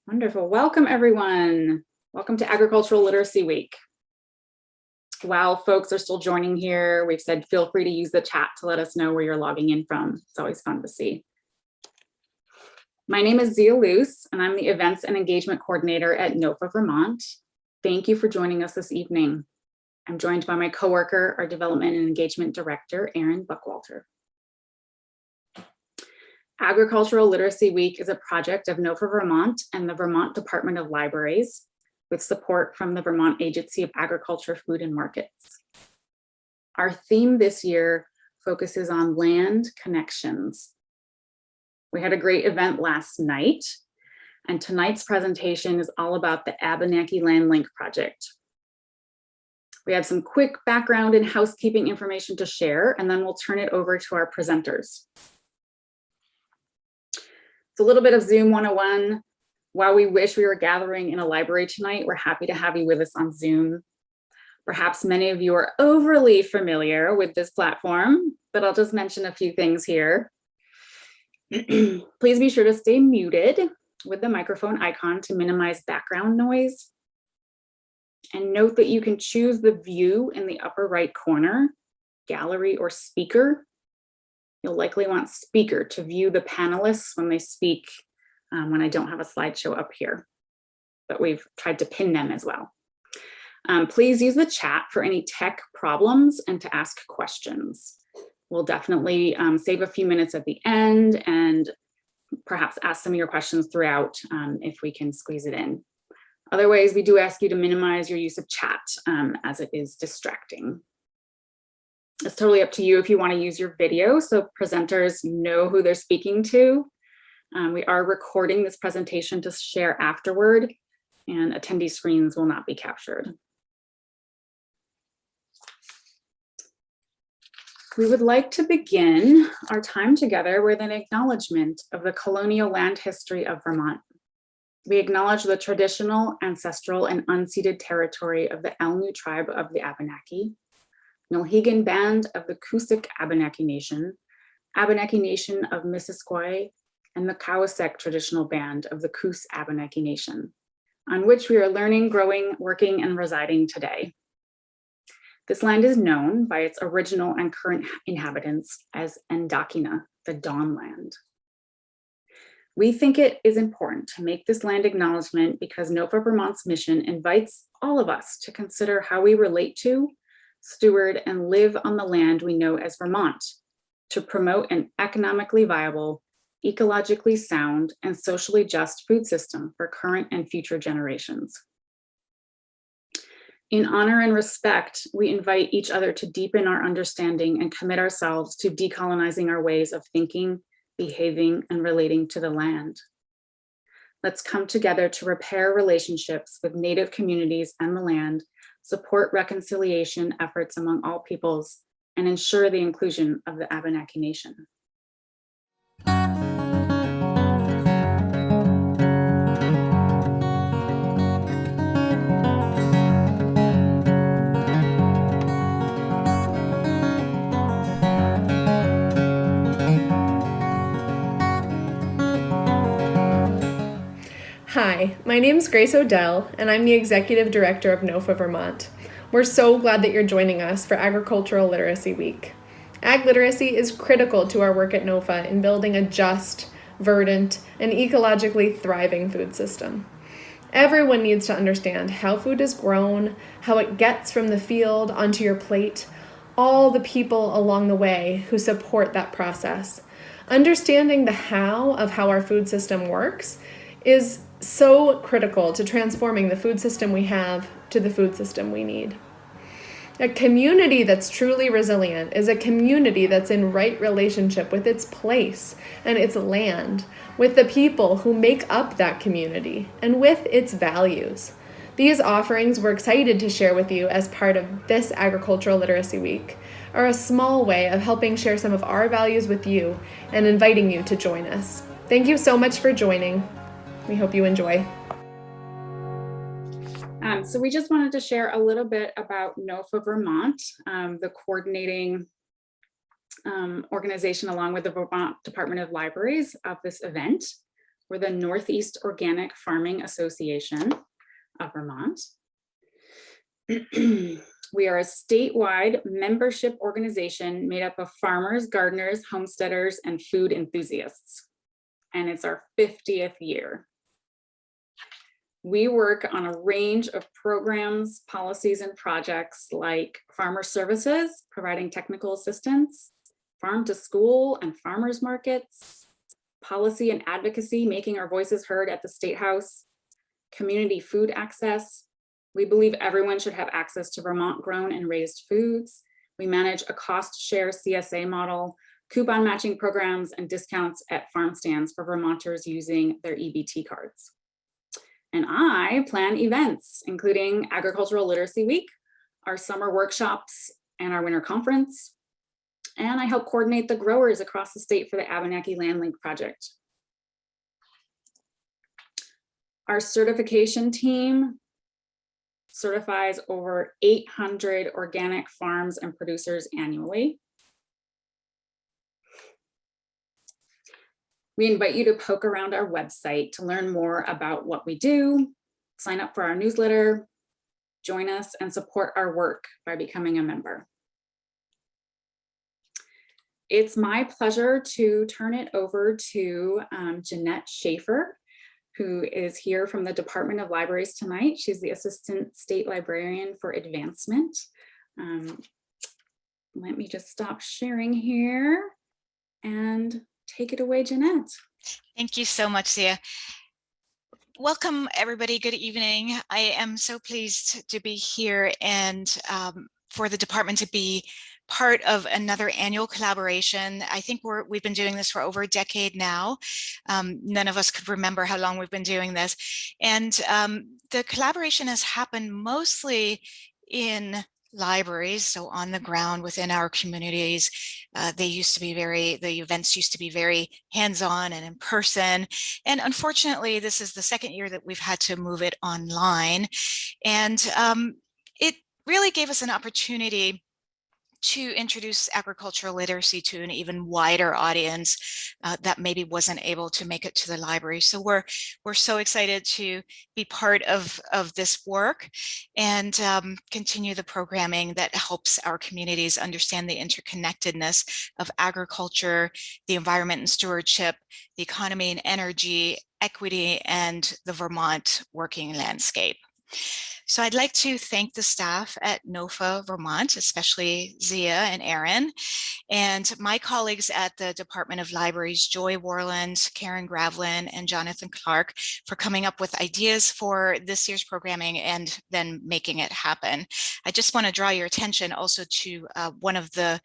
Wonderful. Welcome, everyone. Welcome to Agricultural Literacy Week. While folks are still joining here, we've said feel free to use the chat to let us know where you're logging in from. It's always fun to see. My name is Zia Luce, and I'm the Events and Engagement Coordinator at NOFA Vermont. Thank you for joining us this evening. I'm joined by my coworker, our Development and Engagement Director, Erin Buckwalter. Agricultural Literacy Week is a project of NOFA Vermont and the Vermont Department of Libraries, with support from the Vermont Agency of Agriculture, Food and Markets. Our theme this year focuses on land connections. We had a great event last night, and tonight's presentation is all about the Abenaki Land Link project. We have some quick background and housekeeping information to share, and then we'll turn it over to our presenters. It's a little bit of Zoom 101. While we wish we were gathering in a library tonight, we're happy to have you with us on Zoom. Perhaps many of you are overly familiar with this platform, but I'll just mention a few things here. Please be sure to stay muted with the microphone icon to minimize background noise. And note that you can choose the view in the upper right corner, gallery or speaker. You'll likely want speaker to view the panelists when they speak, when I don't have a slideshow up here, but we've tried to pin them as well. Please use the chat for any tech problems and to ask questions. We'll definitely save a few minutes at the end and perhaps ask some of your questions throughout if we can squeeze it in. Otherwise, we do ask you to minimize your use of chat as it is distracting. It's totally up to you if you want to use your video so presenters know who they're speaking to. We are recording this presentation to share afterward, and attendee screens will not be captured. We would like to begin our time together with an acknowledgement of the colonial land history of Vermont. We acknowledge the traditional, ancestral, and unceded territory of the Nulhegan Tribe of the Abenaki, Nulhegan Band of the Coosac Abenaki Nation, Abenaki Nation of Missisquoi, and the Cowasek Traditional Band of the Coos Abenaki Nation, on which we are learning, growing, working, and residing today. This land is known by its original and current inhabitants as Endakina, the Dawn Land. We think it is important to make this land acknowledgement because NOFA Vermont's mission invites all of us to consider how we relate to, steward, and live on the land we know as Vermont to promote an economically viable, ecologically sound, and socially just food system for current and future generations. In honor and respect, we invite each other to deepen our understanding and commit ourselves to decolonizing our ways of thinking, behaving, and relating to the land. Let's come together to repair relationships with Native communities and the land, support reconciliation efforts among all peoples, and ensure the inclusion of the Abenaki Nation. Hi, my name is Grace Odell, and I'm the Executive Director of NOFA Vermont. We're so glad that you're joining us for Agricultural Literacy Week. Ag literacy is critical to our work at NOFA in building a just, verdant, and ecologically thriving food system. Everyone needs to understand how food is grown, how it gets from the field onto your plate, all the people along the way who support that process. Understanding the how of how our food system works is so critical to transforming the food system we have to the food system we need. A community that's truly resilient is a community that's in right relationship with its place and its land, with the people who make up that community, and with its values. These offerings we're excited to share with you as part of this Agricultural Literacy Week are a small way of helping share some of our values with you and inviting you to join us. Thank you so much for joining. We hope you enjoy. So we just wanted to share a little bit about NOFA Vermont, the coordinating organization along with the Vermont Department of Libraries of this event. We're the Northeast Organic Farming Association of Vermont. We are a statewide membership organization made up of farmers, gardeners, homesteaders, and food enthusiasts. And it's our 50th year. We work on a range of programs, policies, and projects like farmer services, providing technical assistance, farm to school and farmers markets, policy and advocacy, making our voices heard at the State House, community food access. We believe everyone should have access to Vermont grown and raised foods. We manage a cost share CSA model, coupon matching programs, and discounts at farm stands for Vermonters using their EBT cards. And I plan events, including Agricultural Literacy Week, our summer workshops, and our winter conference. And I help coordinate the growers across the state for the Abenaki Land Link project. Our certification team certifies over 800 organic farms and producers annually. We invite you to poke around our website to learn more about what we do, sign up for our newsletter, join us, and support our work by becoming a member. It's my pleasure to turn it over to Jeanette Schaefer, who is here from the Department of Libraries tonight. She's the Assistant State Librarian for Advancement. Let me just stop sharing here and take it away, Jeanette. Thank you so much, Zia. Welcome, everybody. Good evening. I am so pleased to be here and for the department to be part of another annual collaboration. I think we've been doing this for over a decade now. None of us could remember how long we've been doing this. And the collaboration has happened mostly in libraries, so on the ground within our communities. The events used to be very hands-on and in person. And unfortunately, this is the second year that we've had to move it online. And it really gave us an opportunity to introduce agricultural literacy to an even wider audience that maybe wasn't able to make it to the library. So we're so excited to be part of this work and continue the programming that helps our communities understand the interconnectedness of agriculture, the environment and stewardship, the economy and energy, equity, and the Vermont working landscape. So I'd like to thank the staff at NOFA Vermont, especially Zia and Aaron, and my colleagues at the Department of Libraries, Joy Warland, Karen Gravlin, and Jonathan Clark, for coming up with ideas for this year's programming and then making it happen. I just want to draw your attention also to one of the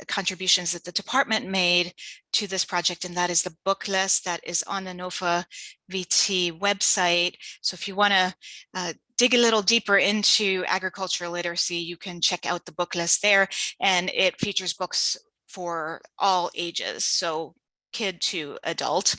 contributions that the department made to this project, and that is the book list that is on the NOFA-VT website. So if you want to dig a little deeper into agricultural literacy, you can check out the book list there, and it features books for all ages, so kid to adult.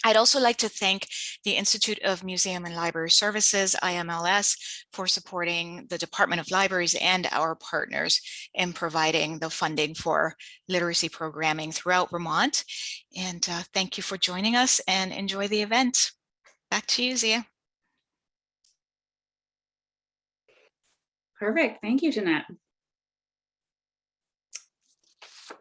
I'd also like to thank the Institute of Museum and Library Services, IMLS, for supporting the Department of Libraries and our partners in providing the funding for literacy programming throughout Vermont. And thank you for joining us and enjoy the event. Back to you, Zia. Perfect. Thank you, Jeanette.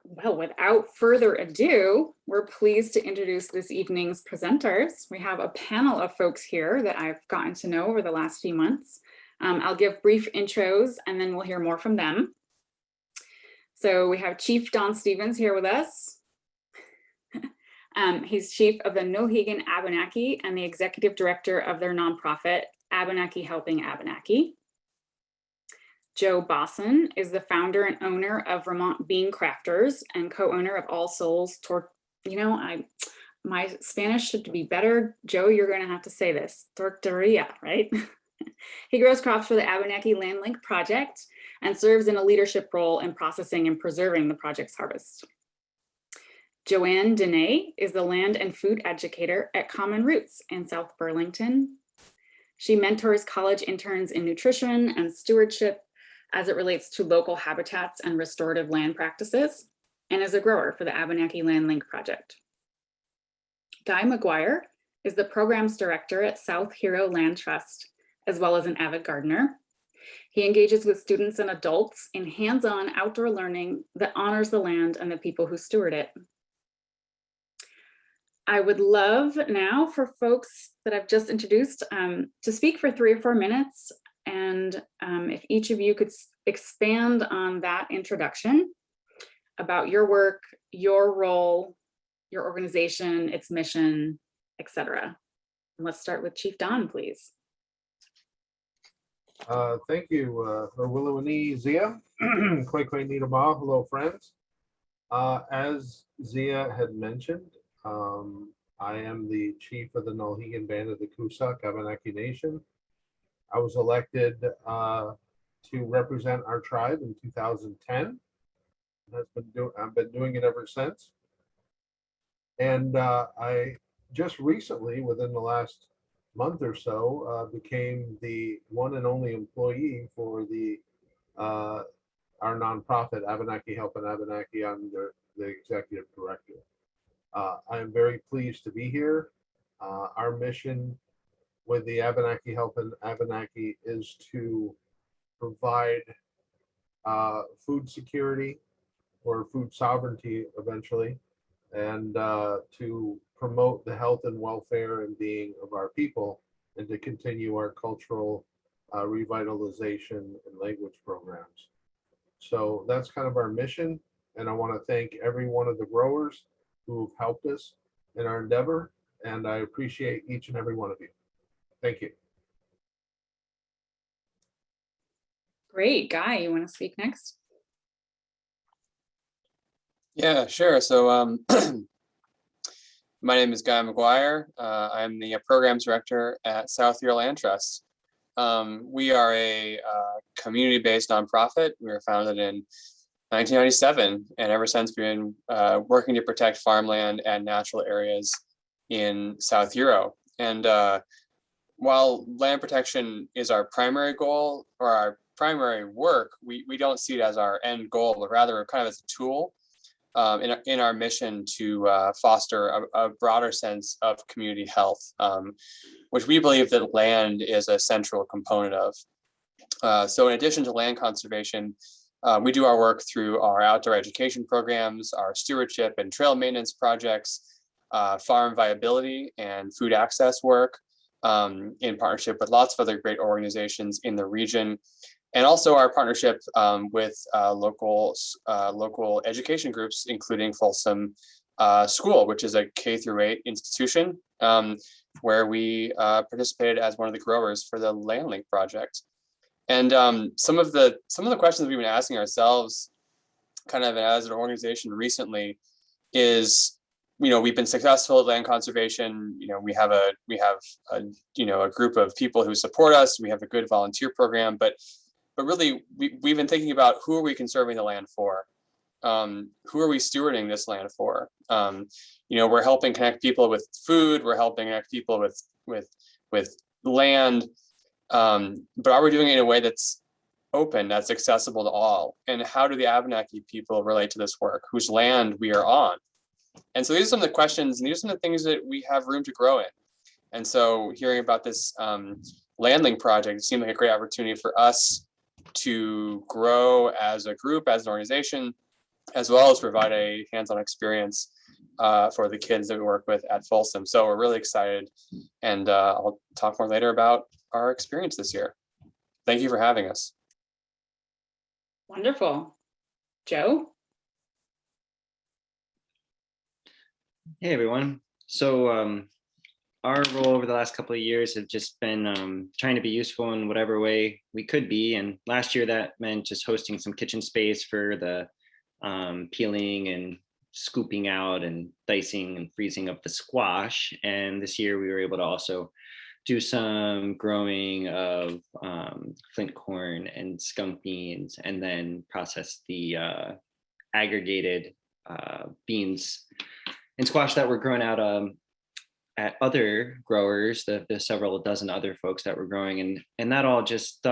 Well, without further ado, we're pleased to introduce this evening's presenters. We have a panel of folks here that I've gotten to know over the last few months. I'll give brief intros and then we'll hear more from them. So we have Chief Don Stevens here with us. He's chief of the Nulhegan Abenaki and the executive director of their nonprofit, Abenaki Helping Abenaki. Joe Bossen is the founder and owner of Vermont Bean Crafters and co-owner of All Souls Tortilleria. My Spanish should be better. Joe, you're going to have to say this. Tortilleria, right? He grows crops for the Abenaki Land Link project and serves in a leadership role in processing and preserving the project's harvest. Joanne Dene is the land and food educator at Common Roots in South Burlington. She mentors college interns in nutrition and stewardship as it relates to local habitats and restorative land practices, and is a grower for the Abenaki Land Link project. Guy McGuire is the programs director at South Hero Land Trust, as well as an avid gardener. He engages with students and adults in hands-on outdoor learning that honors the land and the people who steward it. I would love now for folks that I've just introduced to speak for 3 or 4 minutes. And if each of you could expand on that introduction about your work, your role, your organization, its mission, etc. Let's start with Chief Don, please. Thank you, Willow-Winnie Zia, Kway Nidama, hello friends. As Zia had mentioned, I am the chief of the Nulhegan Band of the Coosac Abenaki Nation. I was elected to represent our tribe in 2010. I've been doing it ever since. And I just recently, within the last month or so, became the one and only employee for the our nonprofit Abenaki Helping Abenaki. I'm the executive director. I am very pleased to be here. Our mission with the Abenaki Helping Abenaki is to provide food security or food sovereignty eventually, and to promote the health and welfare and being of our people, and to continue our cultural revitalization and language programs. So that's kind of our mission, and I want to thank every one of the growers who have helped us in our endeavor, and I appreciate each and every one of you. Thank you. Great. Guy, you want to speak next? Yeah, sure. So my name is Guy McGuire. I'm the programs director at South Hero Land Trust. We are a community-based nonprofit. We were founded in 1997, and ever since we've been working to protect farmland and natural areas in South Hero. And while land protection is our primary goal or our primary work, we don't see it as our end goal, but rather kind of as a tool in our mission to foster a broader sense of community health, which we believe that land is a central component of. So in addition to land conservation, we do our work through our outdoor education programs, our stewardship and trail maintenance projects, farm viability and food access work, in partnership with lots of other great organizations in the region. And also our partnership with local education groups, including Folsom School, which is a K-8 institution, where we participated as one of the growers for the Land Link project. And some of the questions we've been asking ourselves, kind of as an organization recently, is, we've been successful at land conservation. We have a group of people who support us. We have a good volunteer program, but really we've been thinking about, who are we conserving the land for? Who are we stewarding this land for? We're helping connect people with food. We're helping connect people with land. But are we doing it in a way that's open, that's accessible to all? And how do the Abenaki people relate to this work, whose land we are on? And so these are some of the questions, and these are some of the things that we have room to grow in. And so hearing about this Land Link project, it seemed like a great opportunity for us to grow as a group, as an organization, as well as provide a hands-on experience for the kids that we work with at Folsom. So we're really excited, and I'll talk more later about our experience this year. Thank you for having us. Wonderful. Joe? Hey, everyone. So our role over the last couple of years have just been trying to be useful in whatever way we could be. And last year that meant just hosting some kitchen space for the peeling and scooping out and dicing and freezing of the squash. And this year we were able to also do some growing of flint corn and skunk beans, and then process the aggregated beans and squash that were grown out at other growers, the several dozen other folks that were growing. And that all just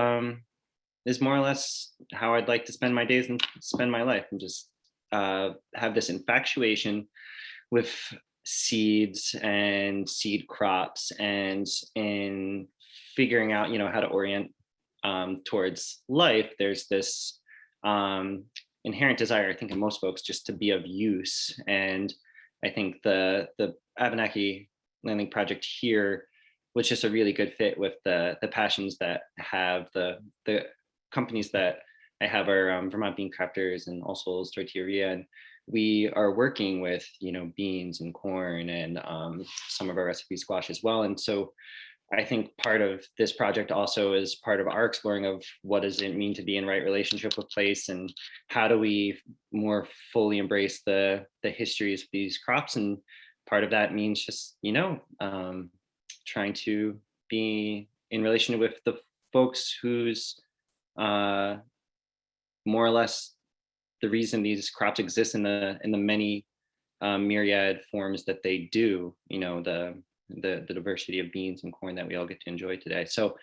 is more or less how I'd like to spend my days and spend my life, and just have this infatuation with seeds and seed crops, and in figuring out, how to orient towards life, there's this inherent desire, I think, in most folks, just to be of use. And I think the Abenaki Land Link project here was just a really good fit with the passions that have the companies that I have are Vermont Bean Crafters and All Souls Tortilleria, and we are working with beans and corn and some of our recipe squash as well. And so I think part of this project also is part of our exploring of what does it mean to be in right relationship with place, and how do we more fully embrace the histories of these crops. And part of that means just trying to be in relation with the folks whose more or less the reason these crops exist in the many myriad forms that they do, the diversity of beans and corn that we all get to enjoy today. So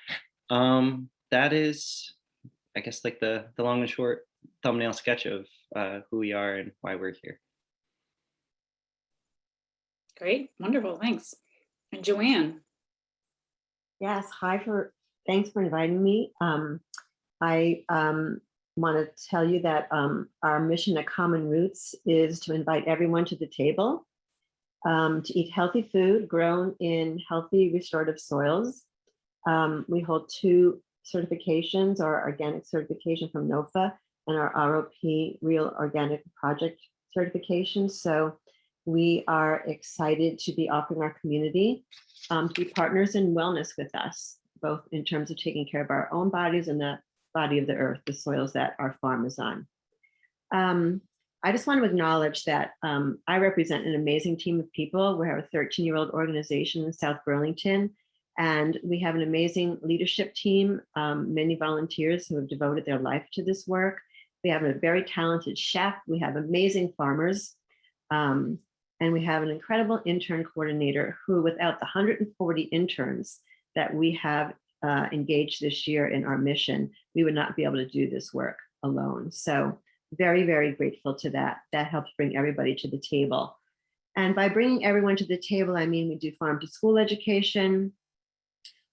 that is, I guess, like the long and short thumbnail sketch of who we are and why we're here. Great, wonderful, thanks. And Joanne. Yes, thanks for inviting me. I want to tell you that our mission at Common Roots is to invite everyone to the table to eat healthy food grown in healthy restorative soils. We hold 2 certifications, our organic certification from NOFA and our ROP Real Organic Project certification. So we are excited to be offering our community to be partners in wellness with us, both in terms of taking care of our own bodies and the body of the earth, the soils that our farm is on. I just want to acknowledge that I represent an amazing team of people. We have a 13-year-old organization in South Burlington, and we have an amazing leadership team, many volunteers who have devoted their life to this work. We have a very talented chef. We have amazing farmers. And we have an incredible intern coordinator who, without the 140 interns that we have engaged this year in our mission, we would not be able to do this work alone. So very, very grateful to that. That helps bring everybody to the table. And by bringing everyone to the table, I mean we do farm to school education.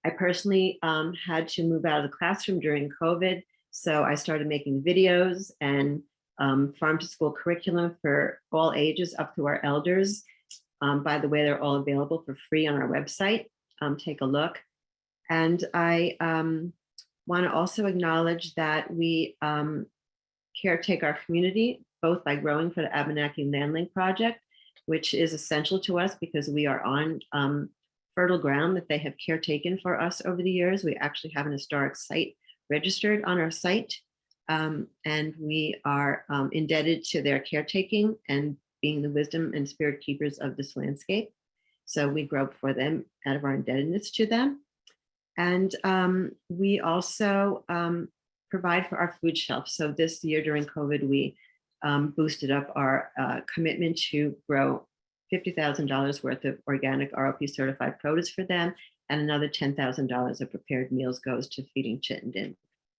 I personally had to move out of the classroom during COVID. So I started making videos and farm to school curriculum for all ages up to our elders. By the way, they're all available for free on our website. Take a look. And I want to also acknowledge that we caretake our community, both by growing for the Abenaki Land Link project, which is essential to us because we are on fertile ground that they have caretaken for us over the years. We actually have an historic site registered on our site. And we are indebted to their caretaking and being the wisdom and spirit keepers of this landscape. So we grow for them out of our indebtedness to them. And we also provide for our food shelf. So this year during COVID, we boosted up our commitment to grow $50,000 worth of organic ROP certified produce for them, and another $10,000 of prepared meals goes to feeding Chittenden.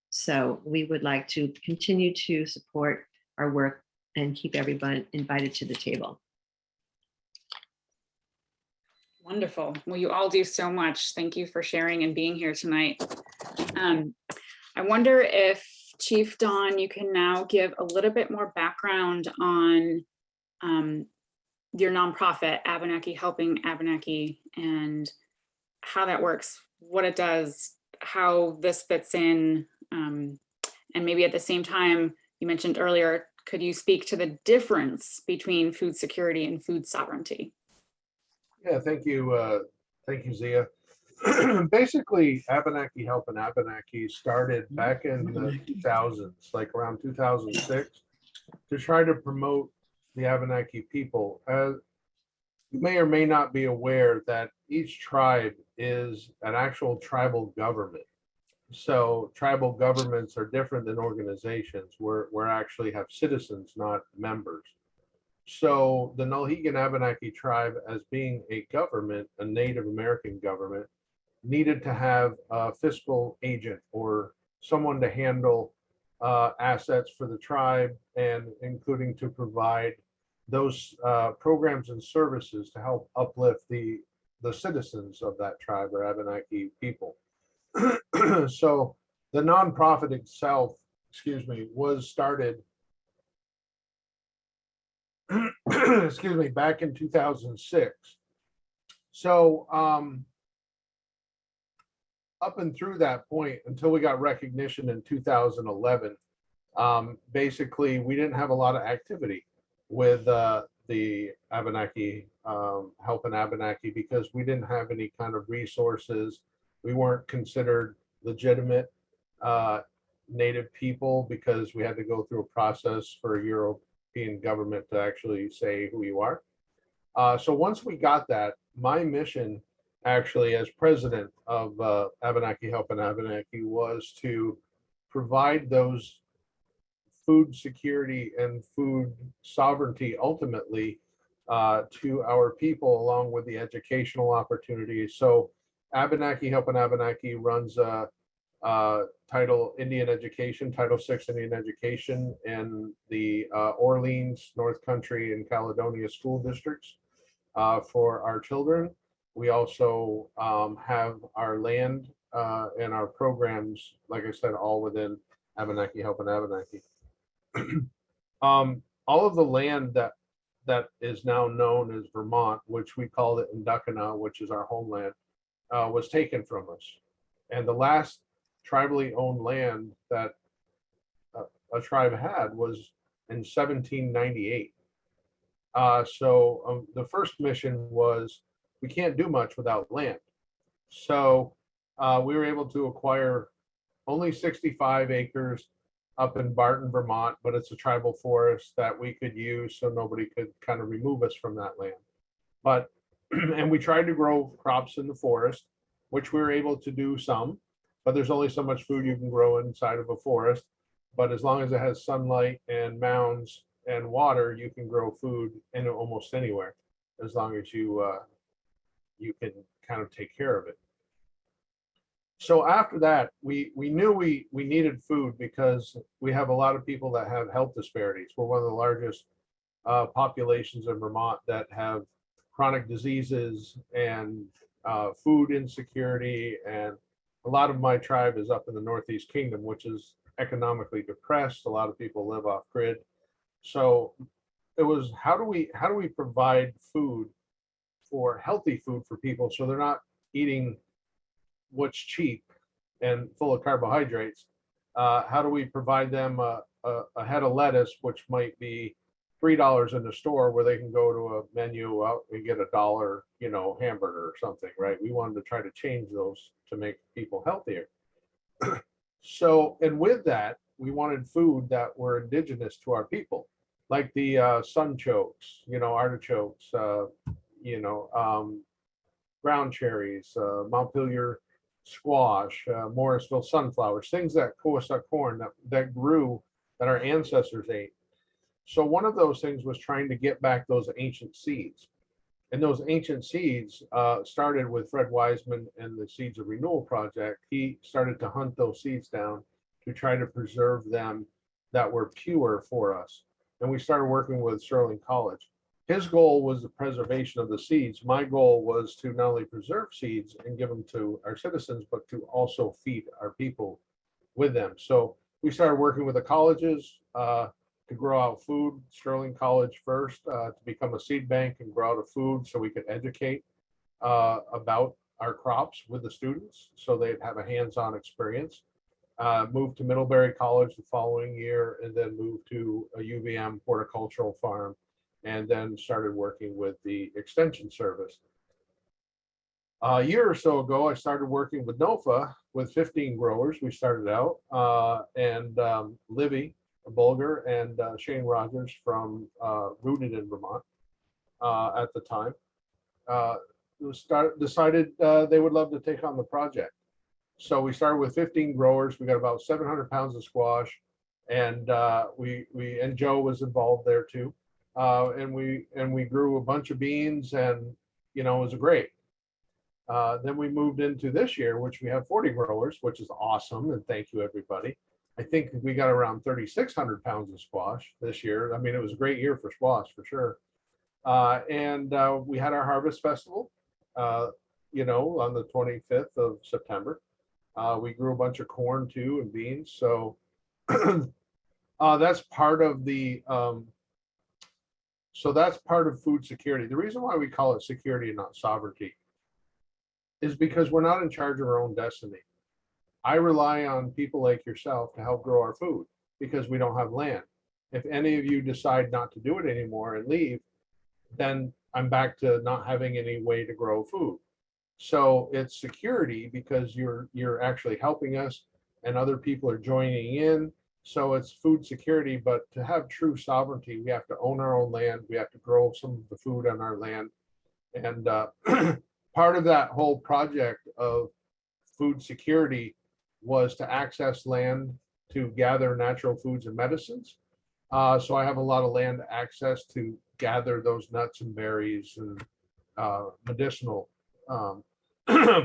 So we would like to continue to support our work and keep everyone invited to the table. Wonderful. Well, you all do so much. Thank you for sharing and being here tonight. I wonder if Chief Don, you can now give a little bit more background on your nonprofit, Abenaki Helping Abenaki, and how that works, what it does, how this fits in, and maybe at the same time, you mentioned earlier, could you speak to the difference between food security and food sovereignty? Yeah, thank you, Zia. Basically, Abenaki Helping Abenaki started back in the 2000s, like around 2006, to try to promote the Abenaki people. You may or may not be aware that each tribe is an actual tribal government. So tribal governments are different than organizations where actually have citizens, not members. So the Nulhegan Abenaki tribe, as being a government, a Native American government, needed to have a fiscal agent or someone to handle assets for the tribe, and including to provide those programs and services to help uplift the citizens of that tribe or Abenaki people. So the nonprofit itself, excuse me, was started excuse me, back in 2006. So up and through that point, until we got recognition in 2011, basically we didn't have a lot of activity with the Abenaki Helping Abenaki, because we didn't have any kind of resources. We weren't considered legitimate Native people because we had to go through a process for a European government to actually say who you are. So once we got that, my mission actually as president of Abenaki Helping Abenaki was to provide those food security and food sovereignty ultimately to our people, along with the educational opportunities. So Abenaki Helping Abenaki runs a Title Indian Education, Title VI Indian Education in the Orleans, North Country, and Caledonia school districts for our children. We also have our land and our programs, like I said, all within Abenaki Helping Abenaki. All of the land that is now known as Vermont, which we called it Indukana, which is our homeland, was taken from us. And the last tribally owned land that a tribe had was in 1798. So the first mission was, we can't do much without land. So we were able to acquire only 65 acres up in Barton, Vermont, but it's a tribal forest that we could use so nobody could kind of remove us from that land. But, and we tried to grow crops in the forest, which we were able to do some, but there's only so much food you can grow inside of a forest. But as long as it has sunlight and mounds and water, you can grow food in almost anywhere, as long as you you can kind of take care of it. So after that, we knew we needed food because we have a lot of people that have health disparities. We're one of the largest populations in Vermont that have chronic diseases and food insecurity. And a lot of my tribe is up in the Northeast Kingdom, which is economically depressed. A lot of people live off grid. So it was, how do we provide food, for healthy food for people, so they're not eating what's cheap and full of carbohydrates? How do we provide them a head of lettuce, which might be $3 in the store, where they can go to a menu out and get $1, hamburger or something, right? We wanted to try to change those to make people healthier. So, and with that, we wanted food that were indigenous to our people, like the sunchokes, artichokes, ground cherries, Montpelier squash, Morrisville sunflowers, things that Coassuck corn that grew, that our ancestors ate. So one of those things was trying to get back those ancient seeds. And those ancient seeds started with Fred Wiseman and the Seeds of Renewal Project. He started to hunt those seeds down to try to preserve them that were pure for us. And we started working with Sterling College. His goal was the preservation of the seeds. My goal was to not only preserve seeds and give them to our citizens, but to also feed our people with them. So we started working with the colleges to grow out food. Sterling College first to become a seed bank and grow out a food so we could educate about our crops with the students so they'd have a hands-on experience. Moved to Middlebury College the following year, and then moved to a UVM horticultural farm, and then started working with the Extension Service. A year or so ago, I started working with NOFA with 15 growers. We started out, and Livy Bulger and Shane Rogers from Rooted in Vermont at the time decided they would love to take on the project. So we started with 15 growers. We got about 700 pounds of squash, and and Joe was involved there too. And we grew a bunch of beans, and it was great. Then we moved into this year, which we have 40 growers, which is awesome, and thank you everybody. I think we got around 3,600 pounds of squash this year. I mean, it was a great year for squash for sure. And we had our harvest festival, you know, on the 25th of September. We grew a bunch of corn too and beans. So that's part of the, so that's part of food security. The reason why we call it security and not sovereignty is because we're not in charge of our own destiny. I rely on people like yourself to help grow our food because we don't have land. If any of you decide not to do it anymore and leave, then I'm back to not having any way to grow food. So it's security because you're actually helping us and other people are joining in. So it's food security, but to have true sovereignty, we have to own our own land. We have to grow some of the food on our land. And part of that whole project of food security was to access land to gather natural foods and medicines. So I have a lot of land access to gather those nuts and berries and medicinal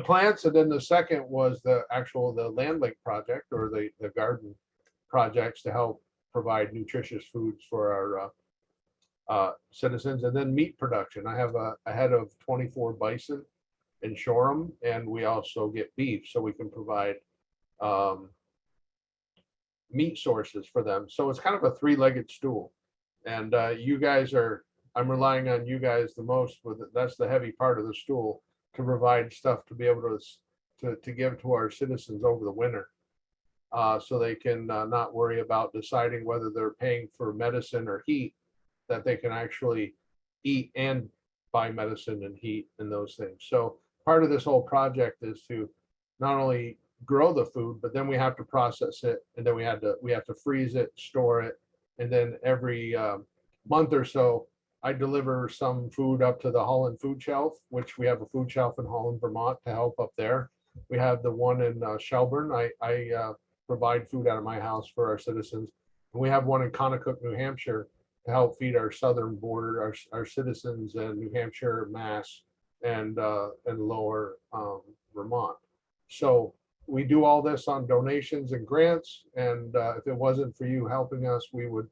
plants. And then the second was the Land Link project, or the garden projects to help provide nutritious foods for our citizens. And then meat production. I have a head of 24 bison in Shoreham, and we also get beef, so we can provide meat sources for them. So it's kind of a three-legged stool. And you guys I'm relying on you guys the most with it. That's the heavy part of the stool, to provide stuff to be able to give to our citizens over the winter. So they can not worry about deciding whether they're paying for medicine or heat, that they can actually eat and buy medicine and heat and those things. So part of this whole project is to not only grow the food, but then we have to process it, and then we have to freeze it, store it, and then every month or so I deliver some food up to the Holland food shelf, which we have a food shelf in Holland, Vermont, to help up there. We have the one in Shelburne. I provide food out of my house for our citizens, and we have one in Conocook, New Hampshire, to help feed our southern border, our citizens in New Hampshire, Mass, and lower Vermont. So we do all this on donations and grants, and if it wasn't for you helping us, we would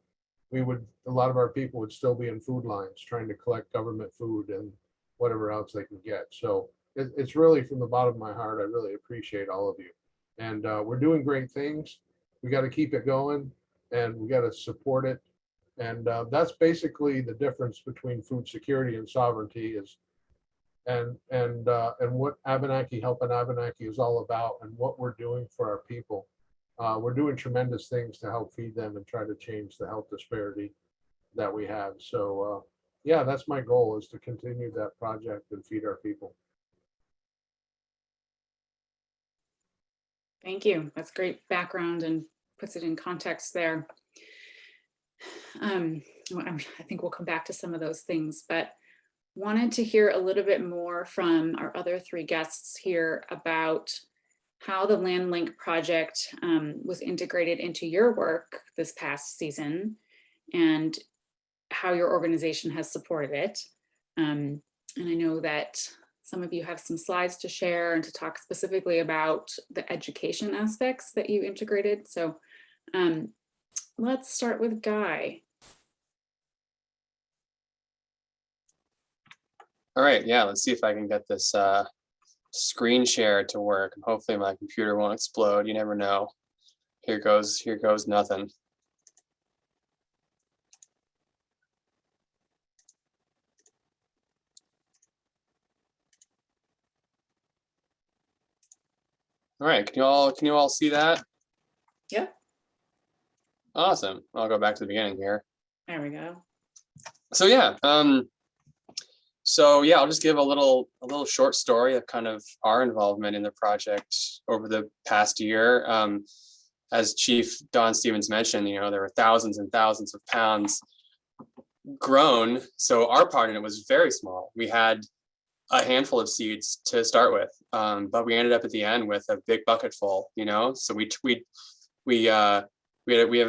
a lot of our people would still be in food lines trying to collect government food and whatever else they can get. So it's really from the bottom of my heart. I really appreciate all of you, and we're doing great things. We got to keep it going, and we got to support it. And that's basically the difference between food security and sovereignty is, and what Abenaki Helping Abenaki is all about, and what we're doing for our people. We're doing tremendous things to help feed them and try to change the health disparity that we have. So yeah, that's my goal, is to continue that project and feed our people. Thank you. That's great background and puts it in context there. I think we'll come back to some of those things, but wanted to hear a little bit more from our other three guests here about how the Land Link project was integrated into your work this past season, and how your organization has supported it. And I know that some of you have some slides to share and to talk specifically about the education aspects that you integrated. So let's start with Guy. All right, yeah, let's see if I can get this screen share to work. Hopefully my computer won't explode. You never know. Here goes nothing. All right, can you all see that? Yep. Awesome. I'll go back to the beginning here. There we go. So yeah, I'll just give a little short story of kind of our involvement in the project over the past year. As Chief Don Stevens mentioned, there were thousands and thousands of pounds grown. So our part in it was very small. We had a handful of seeds to start with, but we ended up at the end with a big bucket full. So we have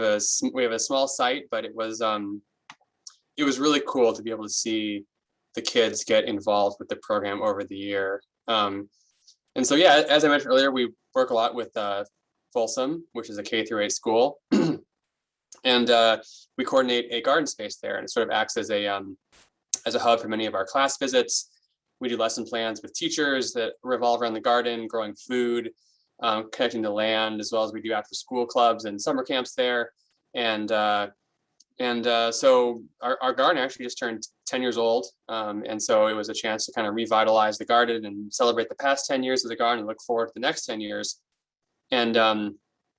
a small site, but it was really cool to be able to see the kids get involved with the program over the year. And so, yeah, as I mentioned earlier, we work a lot with Folsom, which is a K-8 school. And we coordinate a garden space there, and it sort of acts as a hub for many of our class visits. We do lesson plans with teachers that revolve around the garden, growing food, connecting the land, as well as we do after school clubs and summer camps there. And so our garden actually just turned 10 years old. And so it was a chance to kind of revitalize the garden and celebrate the past 10 years of the garden and look forward to the next 10 years. And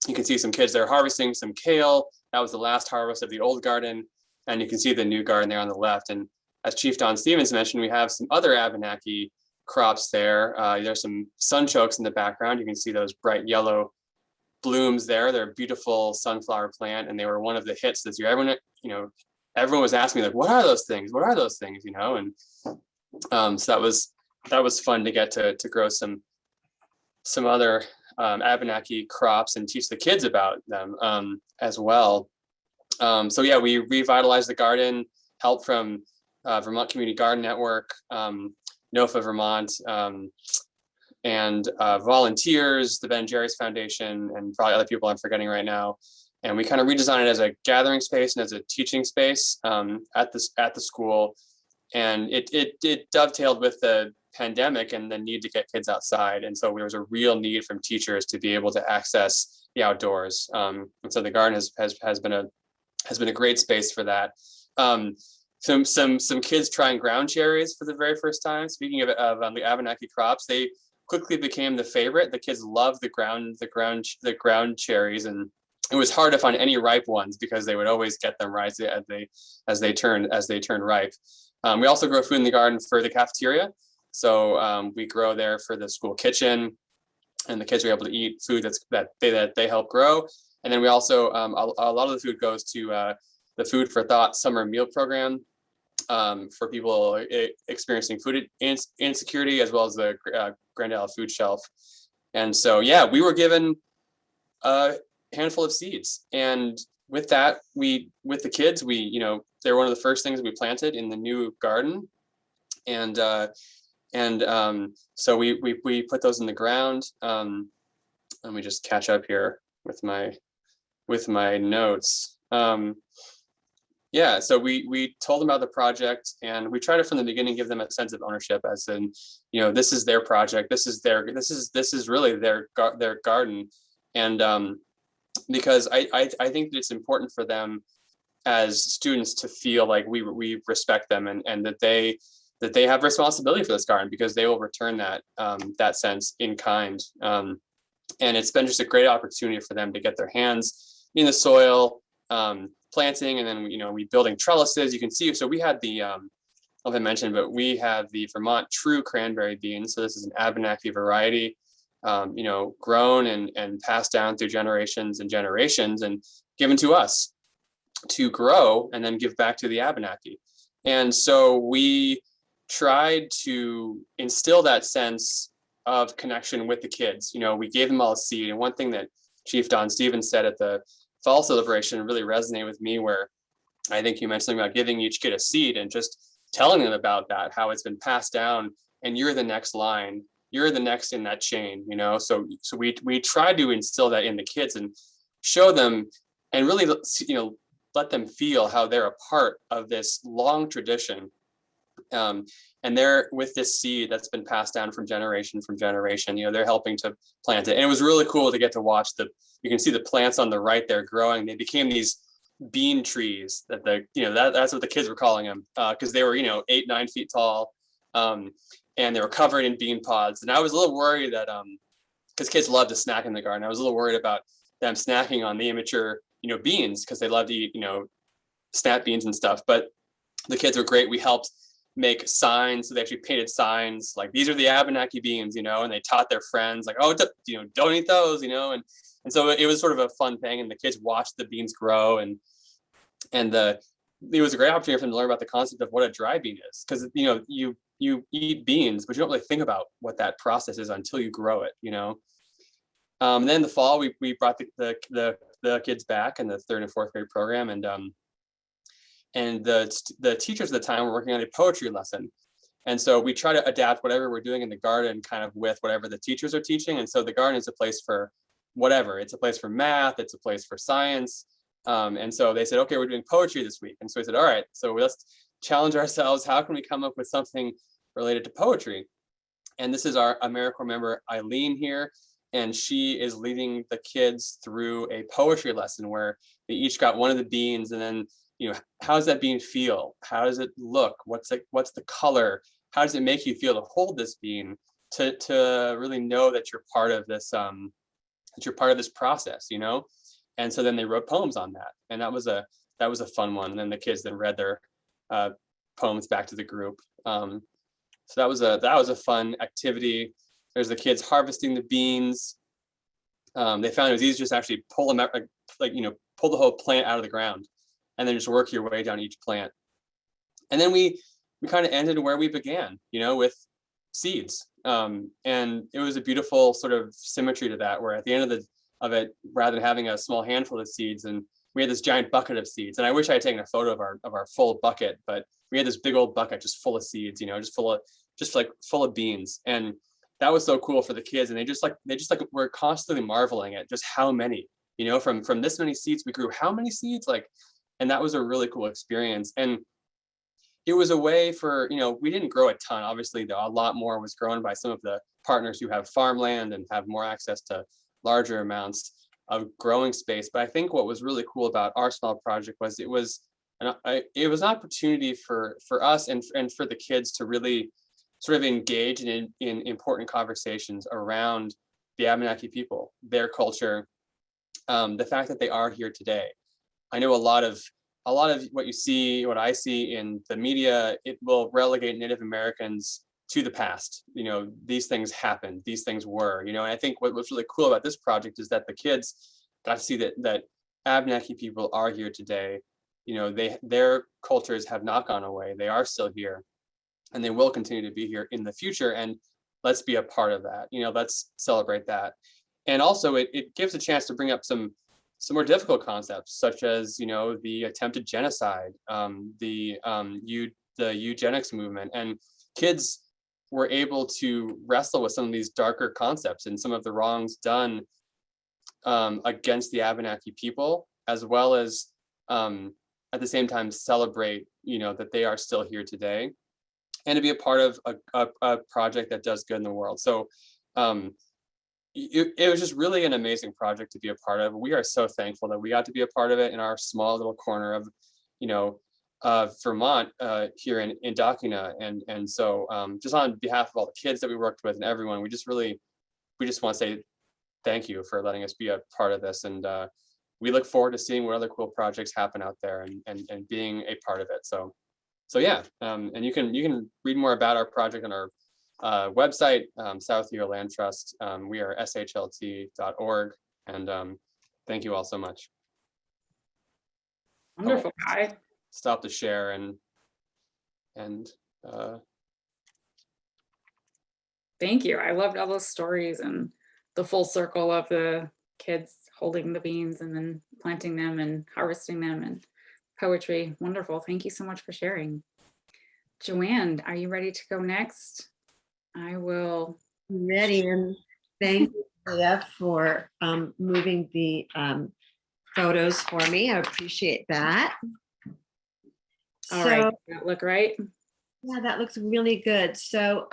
you can see some kids there harvesting some kale. That was the last harvest of the old garden. And you can see the new garden there on the left. And as Chief Don Stevens mentioned, we have some other Abenaki crops there. There's some sunchokes in the background. You can see those bright yellow blooms there. They're a beautiful sunflower plant, and they were one of the hits this year. Everyone was asking me, like, what are those things? What are those things? And so that was fun to get to grow some other Abenaki crops and teach the kids about them as well. So yeah, we revitalized the garden, help from Vermont Community Garden Network, NOFA Vermont, and volunteers, the Ben Jerry's Foundation, and probably other people I'm forgetting right now. And we kind of redesigned it as a gathering space and as a teaching space at the school. And it dovetailed with the pandemic and the need to get kids outside. And so there was a real need from teachers to be able to access the outdoors. And so the garden has been a great space for that. Some kids trying ground cherries for the very first time. Speaking of the Abenaki crops, they quickly became the favorite. The kids loved the ground cherries, and it was hard to find any ripe ones because they would always get them right as they turned ripe. We also grow food in the garden for the cafeteria. So we grow there for the school kitchen, and the kids are able to eat food that they help grow. And then we also a lot of the food goes to the Food for Thought summer meal program for people experiencing food insecurity, as well as the Grand Isle food shelf. And so, yeah, we were given a handful of seeds. And with that, with the kids, they're one of the first things we planted in the new garden. And so we put those in the ground. Let me just catch up here with my notes. Yeah, so we told them about the project, and we tried to from the beginning give them a sense of ownership, as in, this is their project, this is really their garden, and because I think that it's important for them as students to feel like we respect them, and that they have responsibility for this garden, because they will return that sense in kind, and it's been just a great opportunity for them to get their hands in the soil, planting, and then we building trellises. You can see, so we had the I mentioned, but we have the Vermont True cranberry beans. So this is an Abenaki variety, grown and passed down through generations and generations, and given to us to grow and then give back to the Abenaki. And so we tried to instill that sense of connection with the kids. We gave them all a seed, and one thing that Chief Don Stevens said at the fall celebration really resonated with me, where I think you mentioned something about giving each kid a seed and just telling them about that, how it's been passed down, and you're the next line, you're the next in that chain, so we try to instill that in the kids and show them, and really let them feel how they're a part of this long tradition, and they're with this seed that's been passed down from generation, they're helping to plant it. And it was really cool to get to watch you can see the plants on the right there growing. They became these bean trees that's what the kids were calling them, because they were 8-9 feet tall, and they were covered in bean pods. And I was a little worried that because kids love to snack in the garden, I was a little worried about them snacking on the immature beans, because they love to eat snap beans and stuff. But the kids were great. We helped make signs. So they actually painted signs like, these are the Abenaki beans, and they taught their friends, like, oh, don't eat those, and so it was sort of a fun thing, and the kids watched the beans grow, and it was a great opportunity for them to learn about the concept of what a dry bean is, because you eat beans, but you don't really think about what that process is until you grow it, And then in the fall, we brought the kids back in the 3rd and 4th grade program, and the teachers at the time were working on a poetry lesson. And so we try to adapt whatever we're doing in the garden kind of with whatever the teachers are teaching. And so the garden is a place for whatever. It's a place for math, it's a place for science. And so they said, okay, we're doing poetry this week. And so we said, all right, so let's challenge ourselves. How can we come up with something related to poetry? And this is our AmeriCorps member, Eileen here. And she is leading the kids through a poetry lesson where they each got one of the beans, and then, you know, how does that bean feel? How does it look? What's the color? How does it make you feel to hold this bean, to really know that you're part of this, process, you know? And so then they wrote poems on that. And that was a fun one. And then the kids then read their poems back to the group. So that was a fun activity. There's the kids harvesting the beans. They found it was easy just actually pull them out, pull the whole plant out of the ground, and then just work your way down each plant. And then we kind of ended where we began, you know, with seeds. And it was a beautiful sort of symmetry to that, where at the end of it, rather than having a small handful of seeds, and we had this giant bucket of seeds. And I wish I had taken a photo of our full bucket, but we had this big old bucket just full of seeds, you know, just full of beans. And that was so cool for the kids. And they just were constantly marveling at just how many, you know, from this many seeds we grew how many seeds, and that was a really cool experience. And it was a way for, you know, we didn't grow a ton. Obviously, a lot more was grown by some of the partners who have farmland and have more access to larger amounts of growing space. But I think what was really cool about our small project was it was an opportunity for us and for the kids to really sort of engage in important conversations around the Abenaki people, their culture, the fact that they are here today. I know a lot of what I see in the media, it will relegate Native Americans to the past. You know, these things happened, these things were, you know, and I think what was really cool about this project is that the kids got to see that Abenaki people are here today. You know, their cultures have not gone away. They are still here, and they will continue to be here in the future. And let's be a part of that. You know, let's celebrate that. And also it gives a chance to bring up some more difficult concepts, such as, you know, the attempted genocide, the eugenics movement. And kids were able to wrestle with some of these darker concepts and some of the wrongs done against the Abenaki people, as well as at the same time celebrate, you know, that they are still here today, and to be a part of a project that does good in the world. So it was just really an amazing project to be a part of. We are so thankful that we got to be a part of it in our small little corner of, you know, Vermont here in Dakina. And so just on behalf of all the kids that we worked with and everyone, we just want to say thank you for letting us be a part of this. And we look forward to seeing what other cool projects happen out there and being a part of it. So yeah, and you can read more about our project on our website, South Year Land Trust. We are shlt.org, and thank you all so much. Wonderful, Guy. Stop the share and Thank you. I loved all those stories and the full circle of the kids holding the beans and then planting them and harvesting them and poetry. Wonderful. Thank you so much for sharing. Joanne, are you ready to go next? I will. Ready, and thank you, Leah, for moving the photos for me. I appreciate that. All right. Does that look right? Yeah, that looks really good. So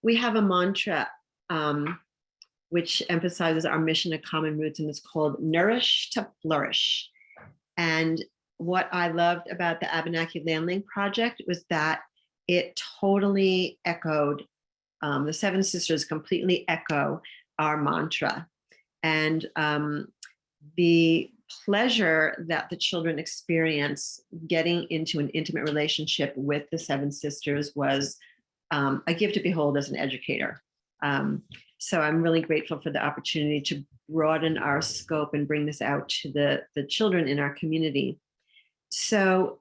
we have a mantra which emphasizes our mission of common roots, and it's called Nourish to Flourish. And what I loved about the Abenaki Land Link project was that it totally echoed, the Seven Sisters completely echo our mantra. And the pleasure that the children experience getting into an intimate relationship with the Seven Sisters was a gift to behold as an educator. So I'm really grateful for the opportunity to broaden our scope and bring this out to the children in our community. So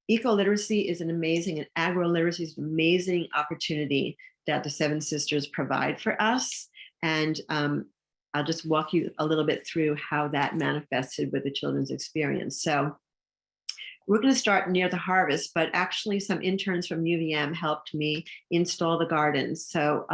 eco-literacy is an amazing, and agro-literacy is an amazing opportunity that the Seven Sisters provide for us. And I'll just walk you a little bit through how that manifested with the children's experience. So we're going to start near the harvest, but actually some interns from UVM helped me install the gardens. So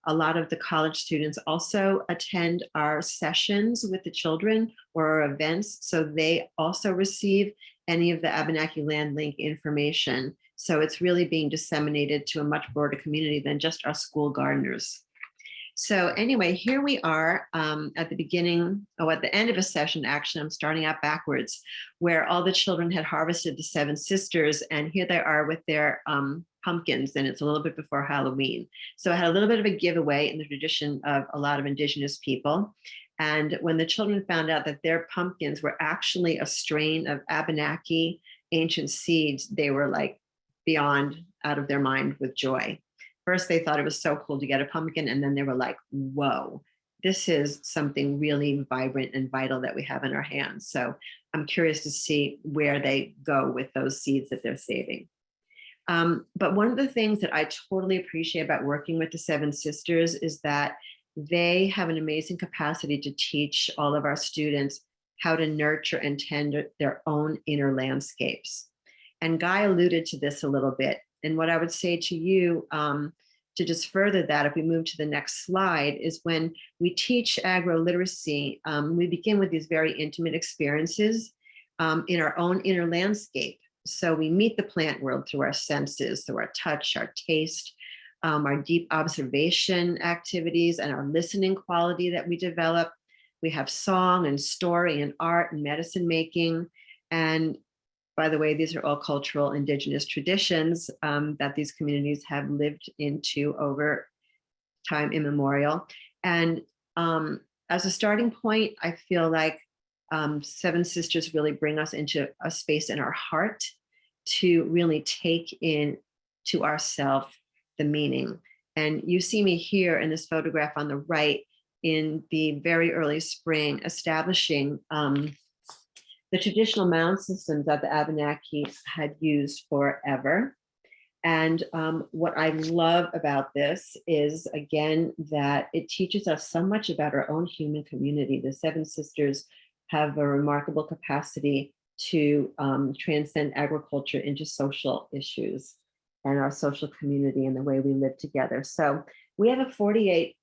a lot of the college students also attend our sessions with the children or our events. So they also receive any of the Abenaki Land Link information. So it's really being disseminated to a much broader community than just our school gardeners. So anyway, here we are at the beginning, at the end of a session, actually, I'm starting out backwards, where all the children had harvested the Seven Sisters, and here they are with their pumpkins, and it's a little bit before Halloween. So I had a little bit of a giveaway in the tradition of a lot of indigenous people. And when the children found out that their pumpkins were actually a strain of Abenaki ancient seeds, they were like beyond out of their mind with joy. First, they thought it was so cool to get a pumpkin, and then they were like, whoa, this is something really vibrant and vital that we have in our hands. So I'm curious to see where they go with those seeds that they're saving. But one of the things that I totally appreciate about working with the Seven Sisters is that they have an amazing capacity to teach all of our students how to nurture and tend their own inner landscapes. And Guy alluded to this a little bit. And what I would say to you, to just further that, if we move to the next slide, is when we teach agro-literacy, we begin with these very intimate experiences in our own inner landscape. So we meet the plant world through our senses, through our touch, our taste, our deep observation activities, and our listening quality that we develop. We have song and story and art and medicine making. And by the way, these are all cultural indigenous traditions that these communities have lived into over time immemorial. And as a starting point, I feel like Seven Sisters really bring us into a space in our heart to really take in to ourselves the meaning. And you see me here in this photograph on the right in the very early spring, establishing the traditional mound systems that the Abenaki had used forever. And what I love about this is, again, that it teaches us so much about our own human community. The Seven Sisters have a remarkable capacity to transcend agriculture into social issues and our social community and the way we live together. So we have a 48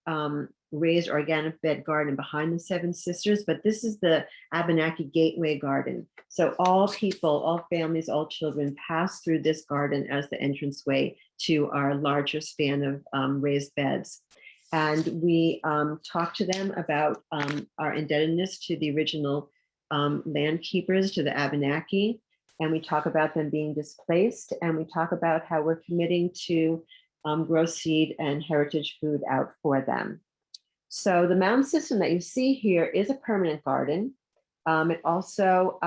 raised organic bed garden behind the Seven Sisters, but this is the Abenaki Gateway Garden. So all people, all families, all children pass through this garden as the entranceway to our larger span of raised beds. And we talk to them about our indebtedness to the original land keepers, to the Abenaki, and we talk about them being displaced, and we talk about how we're committing to grow seed and heritage food out for them. So the mound system that you see here is a permanent garden. It also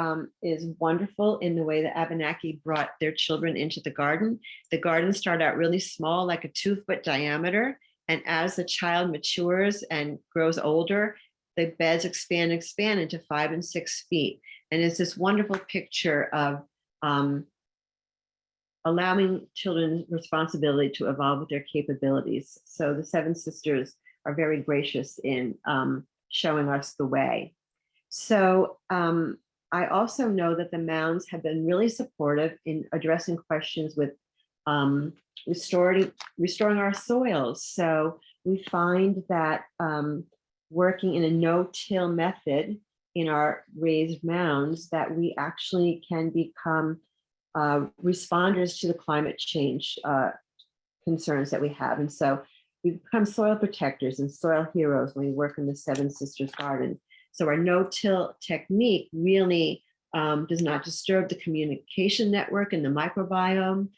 is wonderful in the way that Abenaki brought their children into the garden. The gardens start out really small, like a 2-foot diameter. And as the child matures and grows older, the beds expand into 5 and 6 feet. And it's this wonderful picture of allowing children responsibility to evolve with their capabilities. So the Seven Sisters are very gracious in showing us the way. So I also know that the mounds have been really supportive in addressing questions with restoring our soils. So we find that working in a no-till method in our raised mounds, that we actually can become responders to the climate change concerns that we have. And so we become soil protectors and soil heroes when we work in the Seven Sisters Garden. So our no-till technique really does not disturb the communication network and the microbiome.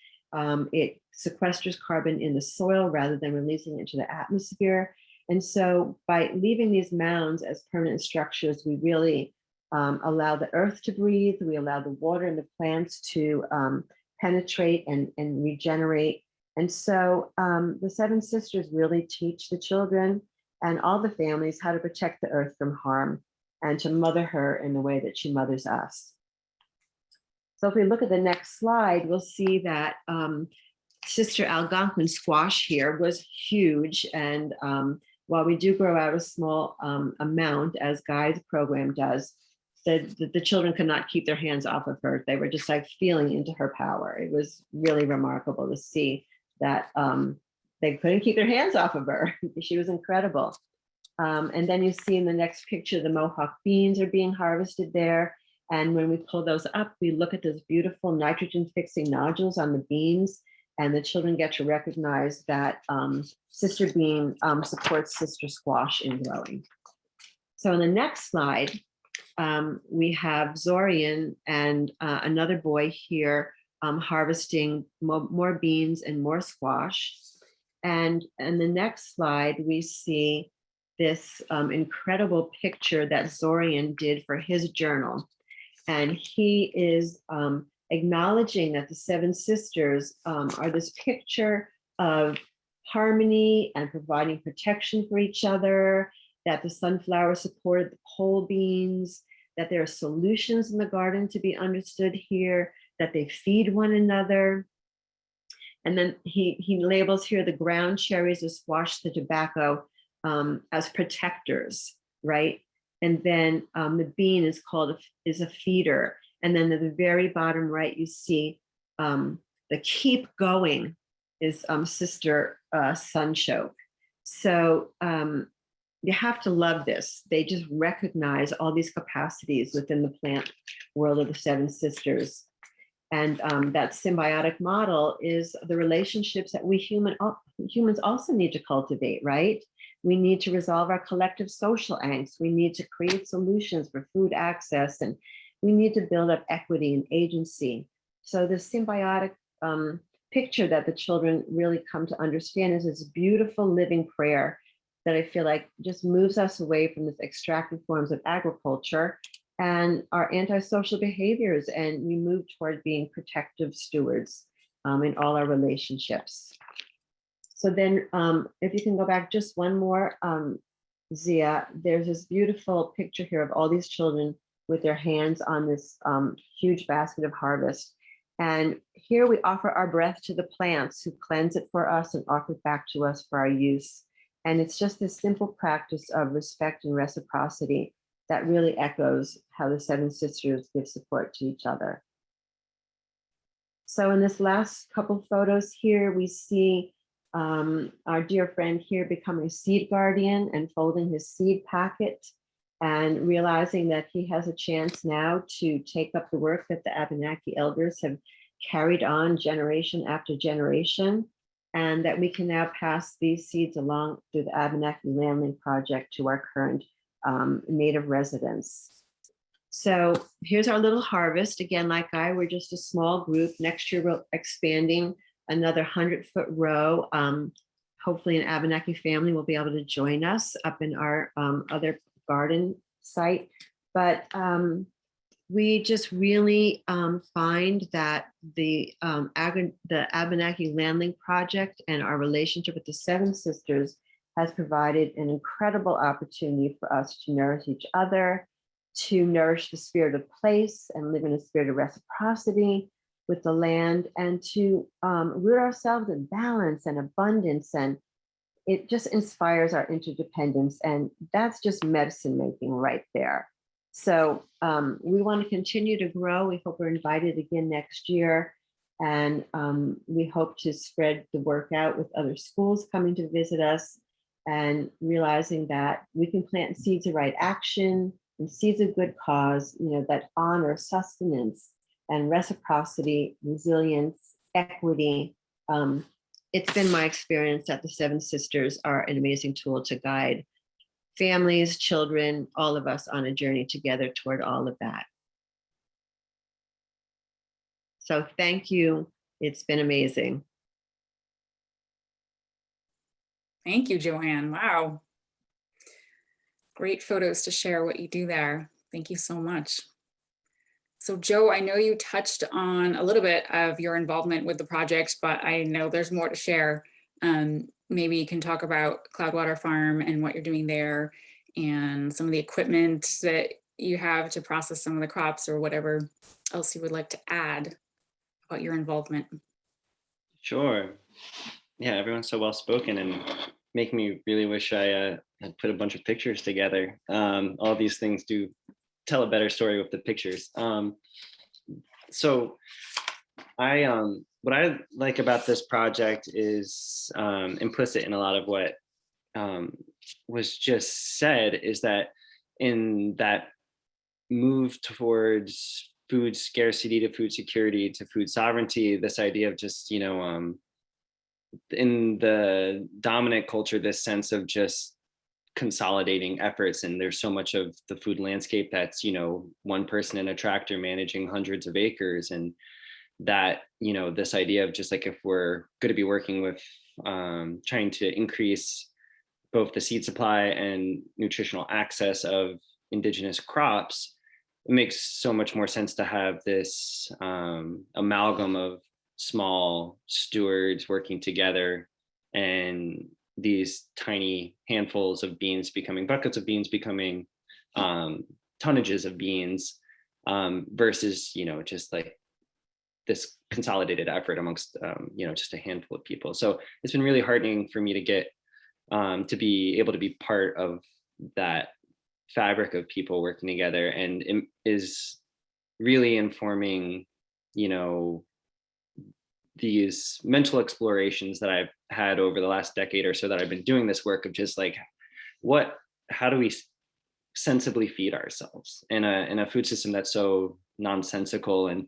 It sequesters carbon in the soil rather than releasing it into the atmosphere. And so by leaving these mounds as permanent structures, we really allow the earth to breathe. We allow the water and the plants to penetrate and regenerate. And so the Seven Sisters really teach the children and all the families how to protect the earth from harm and to mother her in the way that she mothers us. So if we look at the next slide, we'll see that Sister Algonquin squash here was huge. And while we do grow out a small amount, as Guy's program does, the children could not keep their hands off of her. They were just like feeling into her power. It was really remarkable to see that they couldn't keep their hands off of her. She was incredible. And then you see in the next picture, the Mohawk beans are being harvested there. And when we pull those up, we look at those beautiful nitrogen fixing nodules on the beans, and the children get to recognize that sister bean supports sister squash in growing. So in the next slide, we have Zorian and another boy here harvesting more beans and more squash. And in the next slide, we see this incredible picture that Zorian did for his journal. And he is acknowledging that the seven sisters are this picture of harmony and providing protection for each other, that the sunflower supported the pole beans, that there are solutions in the garden to be understood here, that they feed one another. And then he labels here the ground cherries, the squash, the tobacco as protectors, right? And then the bean is called is a feeder. And then at the very bottom right, you see the keep going is sister sunchoke. So you have to love this. They just recognize all these capacities within the plant world of the seven sisters. And that symbiotic model is the relationships that we humans also need to cultivate, right? We need to resolve our collective social angst. We need to create solutions for food access, and we need to build up equity and agency. So the symbiotic picture that the children really come to understand is this beautiful living prayer that I feel like just moves us away from this extractive forms of agriculture and our antisocial behaviors, and we move toward being protective stewards in all our relationships. So then if you can go back just one more, Zia, there's this beautiful picture here of all these children with their hands on this huge basket of harvest. And here we offer our breath to the plants who cleanse it for us and offer it back to us for our use. And it's just this simple practice of respect and reciprocity that really echoes how the seven sisters give support to each other. So in this last couple photos here, we see our dear friend here becoming a seed guardian and folding his seed packet and realizing that he has a chance now to take up the work that the Abenaki elders have carried on generation after generation, and that we can now pass these seeds along through the Abenaki Land Link project to our current native residents. So here's our little harvest. Again, like we're just a small group. Next year, we're expanding another 100-foot row. Hopefully an Abenaki family will be able to join us up in our other garden site. But we just really find that the Abenaki Land Link project and our relationship with the Seven Sisters has provided an incredible opportunity for us to nourish each other, to nourish the spirit of place and live in a spirit of reciprocity with the land, and to root ourselves in balance and abundance. And it just inspires our interdependence. And that's just medicine making right there. So we want to continue to grow. We hope we're invited again next year. And we hope to spread the work out with other schools coming to visit us, and realizing that we can plant seeds of right action and seeds of good cause, that honor sustenance and reciprocity, resilience, equity. It's been my experience that the Seven Sisters are an amazing tool to guide families, children, all of us on a journey together toward all of that. So thank you. It's been amazing. Thank you, Joanne. Wow. Great photos to share what you do there. Thank you so much. So Joe, I know you touched on a little bit of your involvement with the project, but I know there's more to share. Maybe you can talk about Cloudwater Farm and what you're doing there, and some of the equipment that you have to process some of the crops, or whatever else you would like to add about your involvement. Sure. Yeah, everyone's so well spoken and make me really wish I had put a bunch of pictures together. All these things do tell a better story with the pictures. So What I like about this project is implicit in a lot of what was just said, is that in that move towards food scarcity to food security to food sovereignty, this idea of just, in the dominant culture, this sense of just consolidating efforts, and there's so much of the food landscape that's one person in a tractor managing hundreds of acres, and that this idea of just like, if we're going to be working with trying to increase both the seed supply and nutritional access of indigenous crops, it makes so much more sense to have this amalgam of small stewards working together, and these tiny handfuls of beans becoming buckets of beans, becoming tonnages of beans, versus just like this consolidated effort amongst just a handful of people. So it's been really heartening for me to get to be able to be part of that fabric of people working together, and it is really informing these mental explorations that I've had over the last decade or so that I've been doing this work, of just like, how do we sensibly feed ourselves in a food system that's so nonsensical and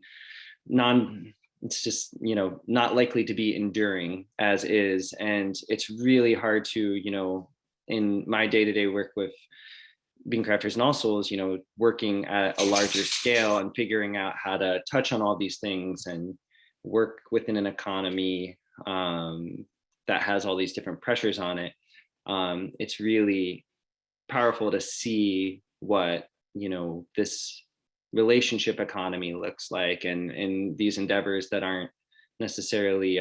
it's just not likely to be enduring as is. And it's really hard to in my day-to-day work with Bean Crafters and All Souls, working at a larger scale and figuring out how to touch on all these things and work within an economy that has all these different pressures on it. It's really powerful to see what this relationship economy looks like, and in these endeavors that aren't necessarily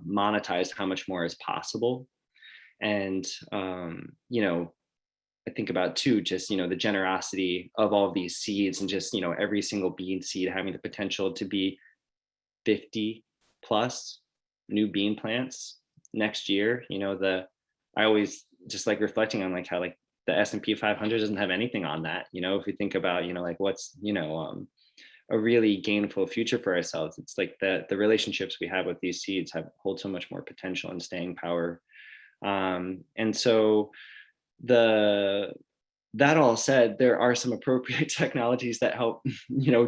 monetized, how much more is possible. And I think about too, just the generosity of all of these seeds, and just every single bean seed having the potential to be 50 plus new bean plants next year. I always just like reflecting on like how like the S&P 500 doesn't have anything on that. If we think about like what's a really gainful future for ourselves, it's like the relationships we have with these seeds hold so much more potential and staying power. And so that all said, there are some appropriate technologies that help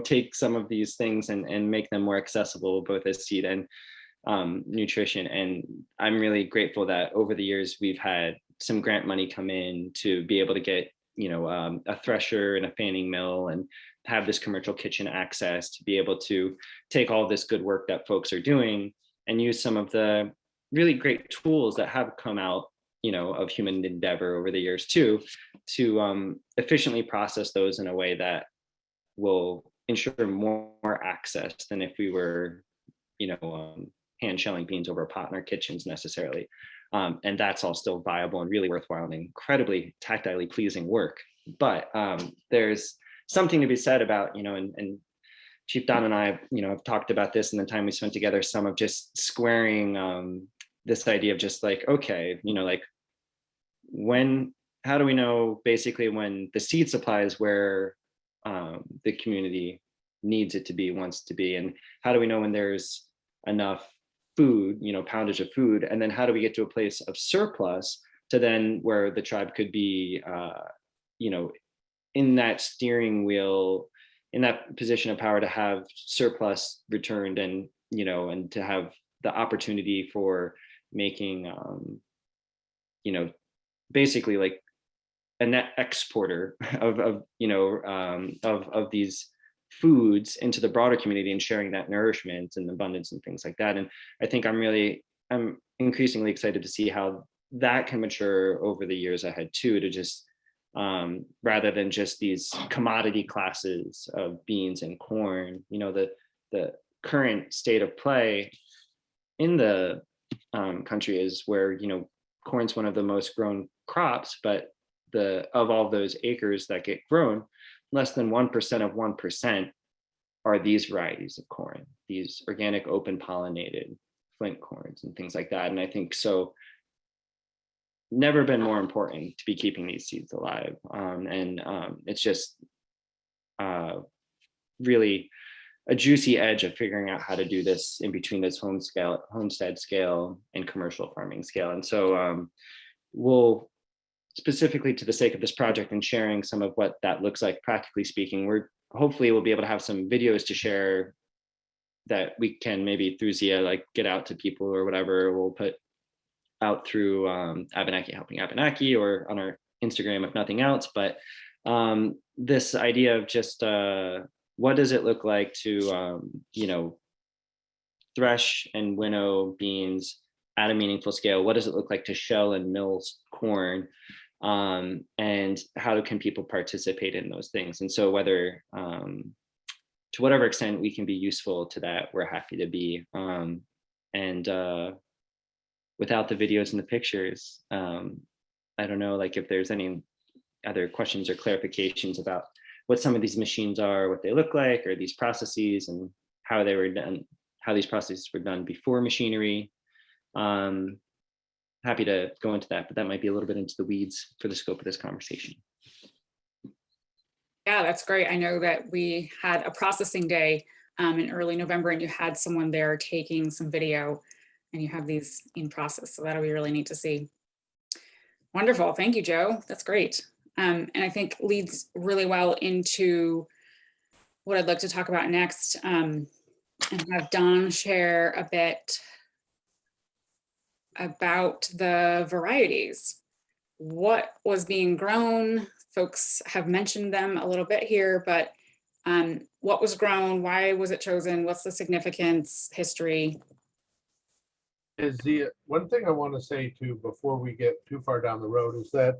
take some of these things and make them more accessible, both as seed and nutrition. And I'm really grateful that over the years we've had some grant money come in to be able to get a thresher and a fanning mill, and have this commercial kitchen access to be able to take all this good work that folks are doing and use some of the really great tools that have come out of human endeavor over the years too, to efficiently process those in a way that will ensure more access than if we were hand shelling beans over a pot in our kitchens necessarily. And that's all still viable and really worthwhile and incredibly tactilely pleasing work. But there's something to be said about, and Chief Don and I, have talked about this in the time we spent together, some of just squaring this idea of just like, okay, like how do we know basically when the seed supply is where the community needs it to be, wants to be, and how do we know when there's enough food, poundage of food, and then how do we get to a place of surplus to then where the tribe could be, in that steering wheel, in that position of power to have surplus returned, and and to have the opportunity for making basically like a net exporter of these foods into the broader community, and sharing that nourishment and abundance and things like that. And I think I'm increasingly excited to see how that can mature over the years ahead too, to just rather than just these commodity classes of beans and corn, the current state of play in the country is where corn's one of the most grown crops, but of all those acres that get grown, less than 1% of 1% are these varieties of corn, these organic open pollinated flint corns and things like that. And I think so never been more important to be keeping these seeds alive. It's just really a juicy edge of figuring out how to do this in between this homestead scale and commercial farming scale. And so we'll, specifically to the sake of this project and sharing some of what that looks like practically speaking, hopefully we'll be able to have some videos to share that we can maybe through Zia like get out to people or whatever. We'll put out through Abenaki Helping Abenaki or on our Instagram if nothing else. But this idea of just what does it look like to thresh and winnow beans at a meaningful scale? What does it look like to shell and mill corn? And how can people participate in those things? And so whether to whatever extent we can be useful to that, we're happy to be. Without the videos and the pictures, I don't know, like if there's any other questions or clarifications about what some of these machines are, what they look like, or these processes and how they were done, how these processes were done before machinery. Happy to go into that, but that might be a little bit into the weeds for the scope of this conversation. Yeah, that's great. I know that we had a processing day in early November, and you had someone there taking some video, and you have these in process. So that'll be really neat to see. Wonderful. Thank you, Joe. That's great. And I think leads really well into what I'd like to talk about next, and have Don share a bit about the varieties. What was being grown? Folks have mentioned them a little bit here, but what was grown? Why was it chosen? What's the significance, history? Is the one thing I want to say too before we get too far down the road is that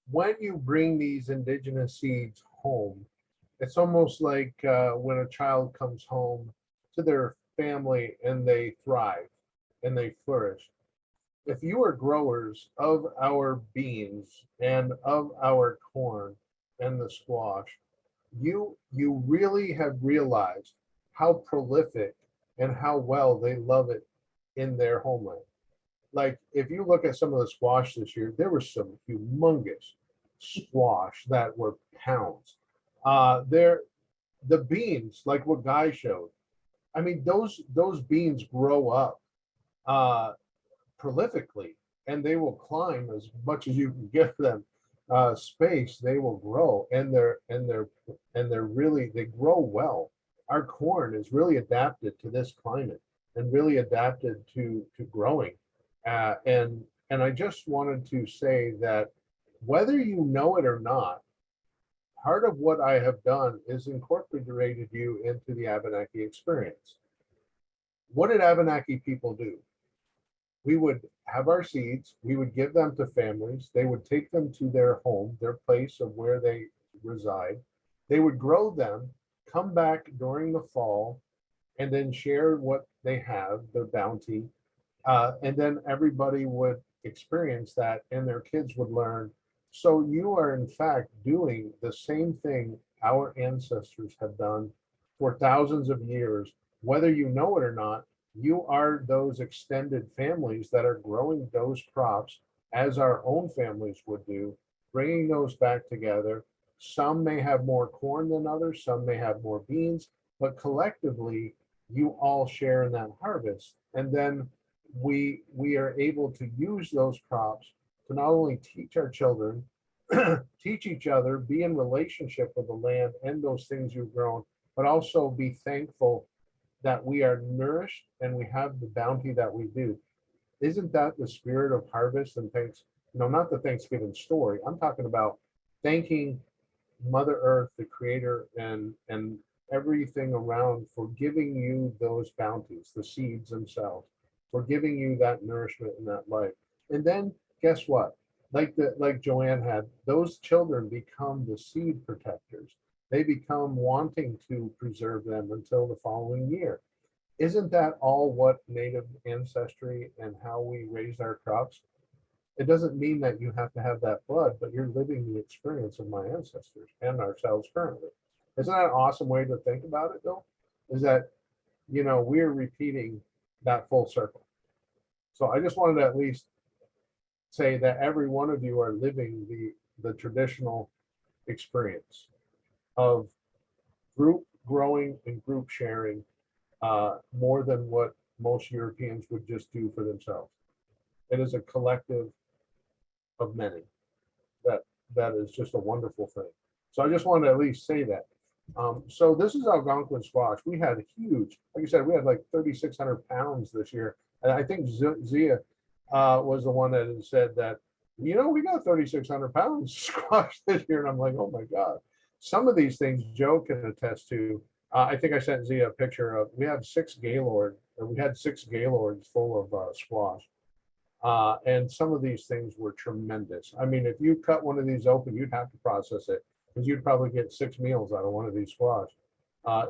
when you bring these indigenous seeds home, it's almost like when a child comes home to their family and they thrive and they flourish. If you are growers of our beans and of our corn and the squash, you really have realized how prolific and how well they love it in their homeland. Like if you look at some of the squash this year, there was some humongous squash that were pounds. The beans, like what Guy showed, I mean, those beans grow up prolifically, and they will climb as much as you can give them space. They will grow, and they grow well. Our corn is really adapted to this climate and really adapted to growing. And I just wanted to say that whether you know it or not, part of what I have done is incorporated you into the Abenaki experience. What did Abenaki people do? We would have our seeds, we would give them to families, they would take them to their home, their place of where they reside. They would grow them, come back during the fall, and then share what they have, their bounty. And then everybody would experience that and their kids would learn. So you are in fact doing the same thing our ancestors have done for thousands of years. Whether you know it or not, you are those extended families that are growing those crops as our own families would do, bringing those back together. Some may have more corn than others, some may have more beans, but collectively, you all share in that harvest. And then we are able to use those crops to not only teach our children, teach each other, be in relationship with the land and those things you've grown, but also be thankful that we are nourished and we have the bounty that we do. Isn't that the spirit of harvest and thanks? Not the Thanksgiving story. I'm talking about thanking Mother Earth, the creator, and everything around for giving you those bounties, the seeds themselves, for giving you that nourishment and that life. And then guess what? Like Joanne had, those children become the seed protectors. They become wanting to preserve them until the following year. Isn't that all what Native ancestry and how we raise our crops? It doesn't mean that you have to have that blood, but you're living the experience of my ancestors and ourselves currently. Isn't that an awesome way to think about it though? Is that, we're repeating that full circle. So I just wanted to at least say that every one of you are living the traditional experience of group growing and group sharing more than what most Europeans would just do for themselves. It is a collective of many that is just a wonderful thing. So I just wanted to at least say that. So this is Algonquin squash. We had huge, like you said, we had like 3,600 pounds this year. And I think Zia was the one that had said that, you know, we got 3,600 pounds squash this year. And I'm like, oh my God. Some of these things Joe can attest to. I think I sent Zia a picture of, we had 6 gaylords full of squash. And some of these things were tremendous. I mean, if you cut one of these open, you'd have to process it because you'd probably get 6 meals out of one of these squash.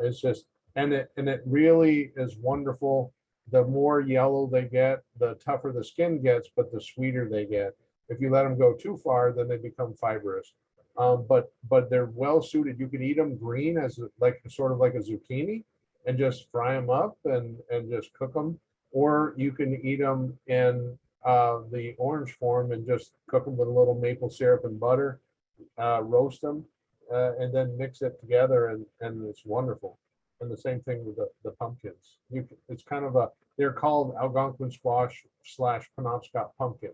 It's just, and it really is wonderful. The more yellow they get, the tougher the skin gets, but the sweeter they get. If you let them go too far, then they become fibrous. But they're well suited. You can eat them green as like sort of like a zucchini and just fry them up and just cook them, or you can eat them in the orange form and just cook them with a little maple syrup and butter, roast them, and then mix it together, and it's wonderful. And the same thing with the pumpkins. It's kind of they're called Algonquin squash / Penobscot pumpkin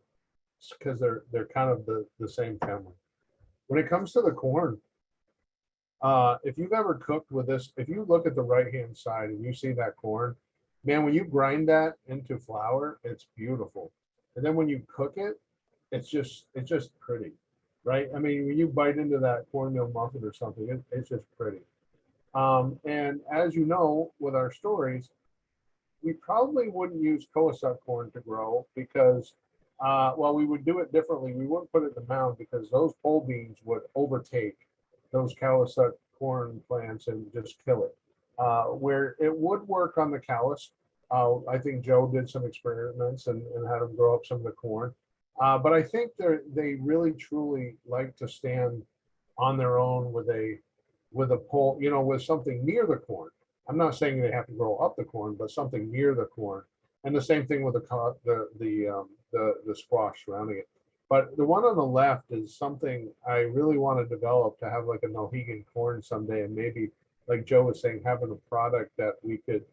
because they're kind of the same family. When it comes to the corn, if you've ever cooked with this, if you look at the right-hand side and you see that corn, man, when you grind that into flour, it's beautiful. And then when you cook it, it's just pretty, right? I mean, when you bite into that cornmeal muffin or something, it's just pretty. And as you know, with our stories, we probably wouldn't use Coassuck corn to grow because, well, we would do it differently. We wouldn't put it in the mound because those pole beans would overtake those Coassuck corn plants and just kill it. Where it would work on the callus, I think Joe did some experiments and had them grow up some of the corn. But I think they really truly like to stand on their own with a pole, you know, with something near the corn. I'm not saying they have to grow up the corn, but something near the corn. And the same thing with the squash surrounding it. But the one on the left is something I really want to develop to have like a Nulhegan corn someday, and maybe, like Joe was saying, having a product that we could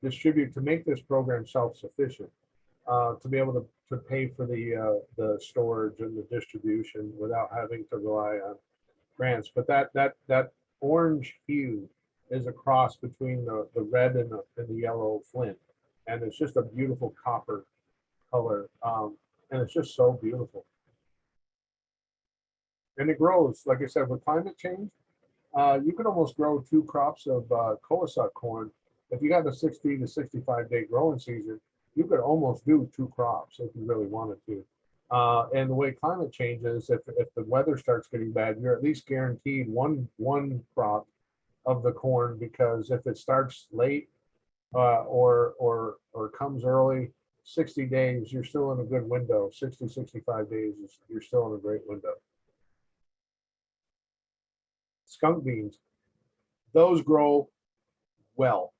distribute to make this program self-sufficient, to be able to pay for the storage and the distribution without having to rely on grants. But that orange hue is a cross between the red and the yellow flint, and it's just a beautiful copper color, and it's just so beautiful. And it grows, like I said, with climate change, you can almost grow 2 crops of Coassuck corn. If you have a 60 to 65 day growing season, you could almost do 2 crops if you really wanted to. And the way climate changes, if the weather starts getting bad, you're at least guaranteed one crop of the corn, because if it starts late or comes early, 60 days, you're still in a good window. 60, 65 days, you're still in a great window. Skunk beans, those grow well.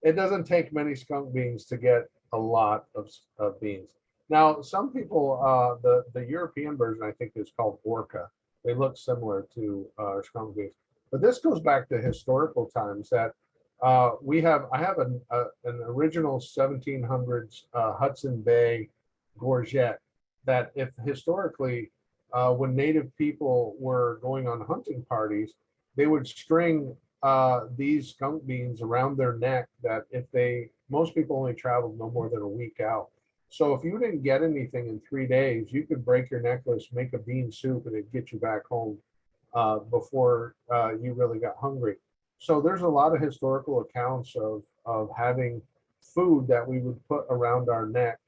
It doesn't take many skunk beans to get a lot of beans. Now, some people, the European version, I think, is called orca. They look similar to skunk beans, but this goes back to historical times. That I have an original 1700s Hudson Bay courgette that, if historically, when Native people were going on hunting parties, they would string these skunk beans around their neck, that most people only traveled no more than a week out. So if you didn't get anything in 3 days, you could break your necklace, make a bean soup, and it'd get you back home before you really got hungry. So there's a lot of historical accounts of having food that we would put around our neck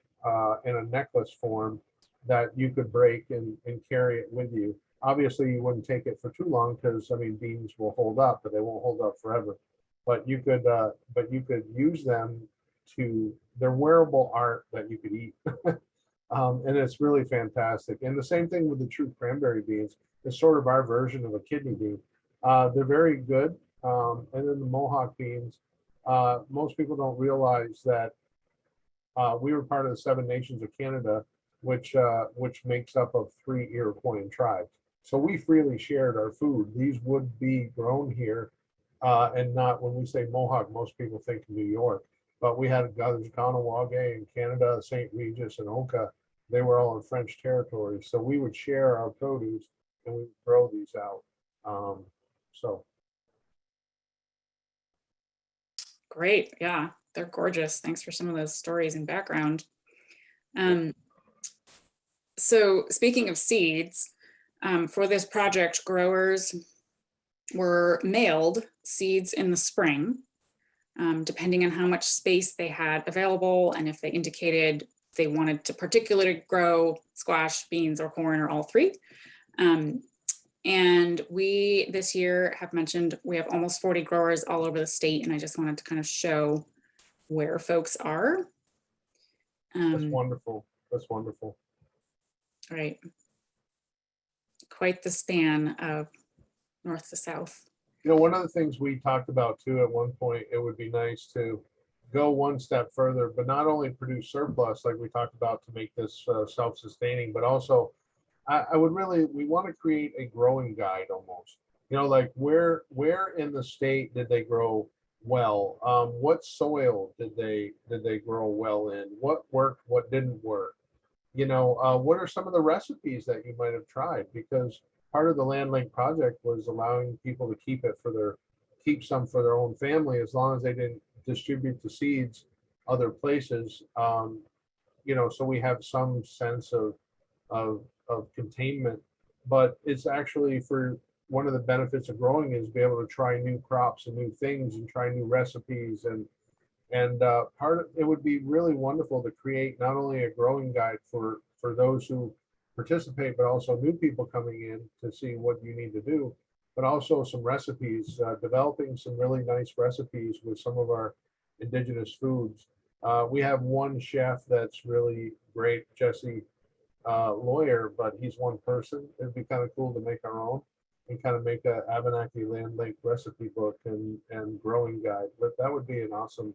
in a necklace form that you could break and carry it with you. Obviously, you wouldn't take it for too long because, I mean, beans will hold up, but they won't hold up forever. But you could use them they're wearable art that you could eat. And it's really fantastic. And the same thing with the true cranberry beans. It's sort of our version of a kidney bean. They're very good. And then the Mohawk beans, most people don't realize that we were part of the 7 Nations of Canada, which makes up of 3 Iroquoian tribes. So we freely shared our food. These would be grown here, and not, when we say Mohawk, most people think New York. But we had others, Kahnawake in Canada, St. Regis and Oka. They were all in French territory. So we would share our produce and we would grow these out. So Great. Yeah, they're gorgeous. Thanks for some of those stories and background. So speaking of seeds, for this project, growers were mailed seeds in the spring, depending on how much space they had available and if they indicated they wanted to particularly grow squash, beans, or corn, or all three. And we this year have mentioned we have almost 40 growers all over the state, and I just wanted to kind of show where folks are. that's wonderful. That's wonderful. Right. Quite the span of north to south. You know, one of the things we talked about too at one point, it would be nice to go one step further, but not only produce surplus like we talked about to make this self-sustaining, but also I would really, we want to create a growing guide almost. You know, like where in the state did they grow well? What soil did they grow well in? What worked? What didn't work? You know, what are some of the recipes that you might have tried? Because part of the Land Link project was allowing people to keep some for their own family, as long as they didn't distribute the seeds other places. You know, so we have some sense of containment, but it's actually, for one of the benefits of growing is be able to try new crops and new things and try new recipes, and part of it would be really wonderful to create not only a growing guide for those who participate, but also new people coming in to see what you need to do, but also some recipes, developing some really nice recipes with some of our indigenous foods. We have one chef that's really great, Jesse, lawyer, but he's one person. It'd be kind of cool to make our own and kind of make a Abenaki Land Link recipe book and growing guide. But that would be an awesome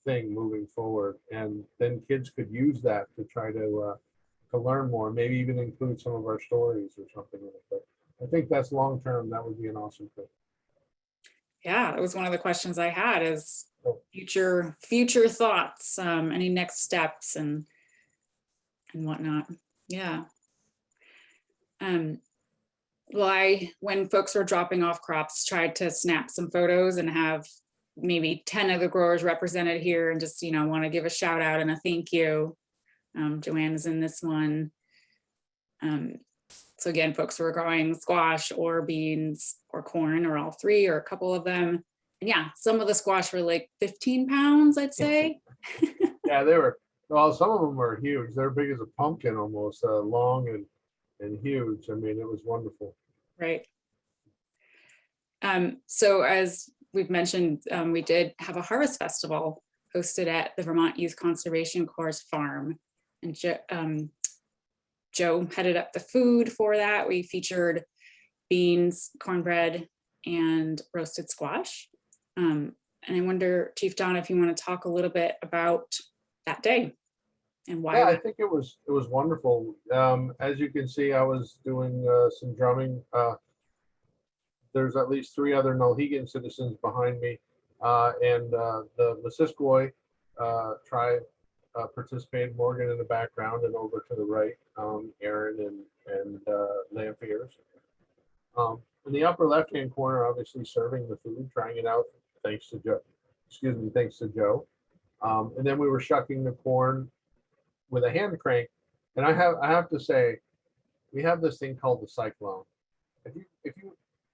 thing moving forward. And then kids could use that to try to learn more, maybe even include some of our stories or something like that. I think that's long term. That would be an awesome thing. Yeah, that was one of the questions I had, is Oh. future thoughts, any next steps and whatnot. Yeah. Well, when folks were dropping off crops, tried to snap some photos and have maybe 10 of the growers represented here, and just, you know, want to give a shout out and a thank you. Joanne's in this one. So again, folks who are growing squash or beans or corn or all three or a couple of them. And yeah, some of the squash were like 15 pounds, I'd say. Yeah, they were, well, some of them were huge. They're big as a pumpkin almost, long and huge. I mean, it was wonderful. Right. So as we've mentioned, we did have a harvest festival hosted at the Vermont Youth Conservation Corps farm. And Joe headed up the food for that. We featured beans, cornbread, and roasted squash. And I wonder, Chief Don, if you want to talk a little bit about that day and why. Yeah, I think it was wonderful. As you can see, I was doing some drumming. There's at least 3 other Nulhegan citizens behind me, and the Missisquoi tribe participated. Morgan in the background, and over to the right, Aaron and Lampheres. In the upper left-hand corner, obviously serving the food, trying it out, thanks to Joe. Excuse me, thanks to Joe. And then we were shucking the corn with a hand crank. And I have to say, we have this thing called the cyclone. If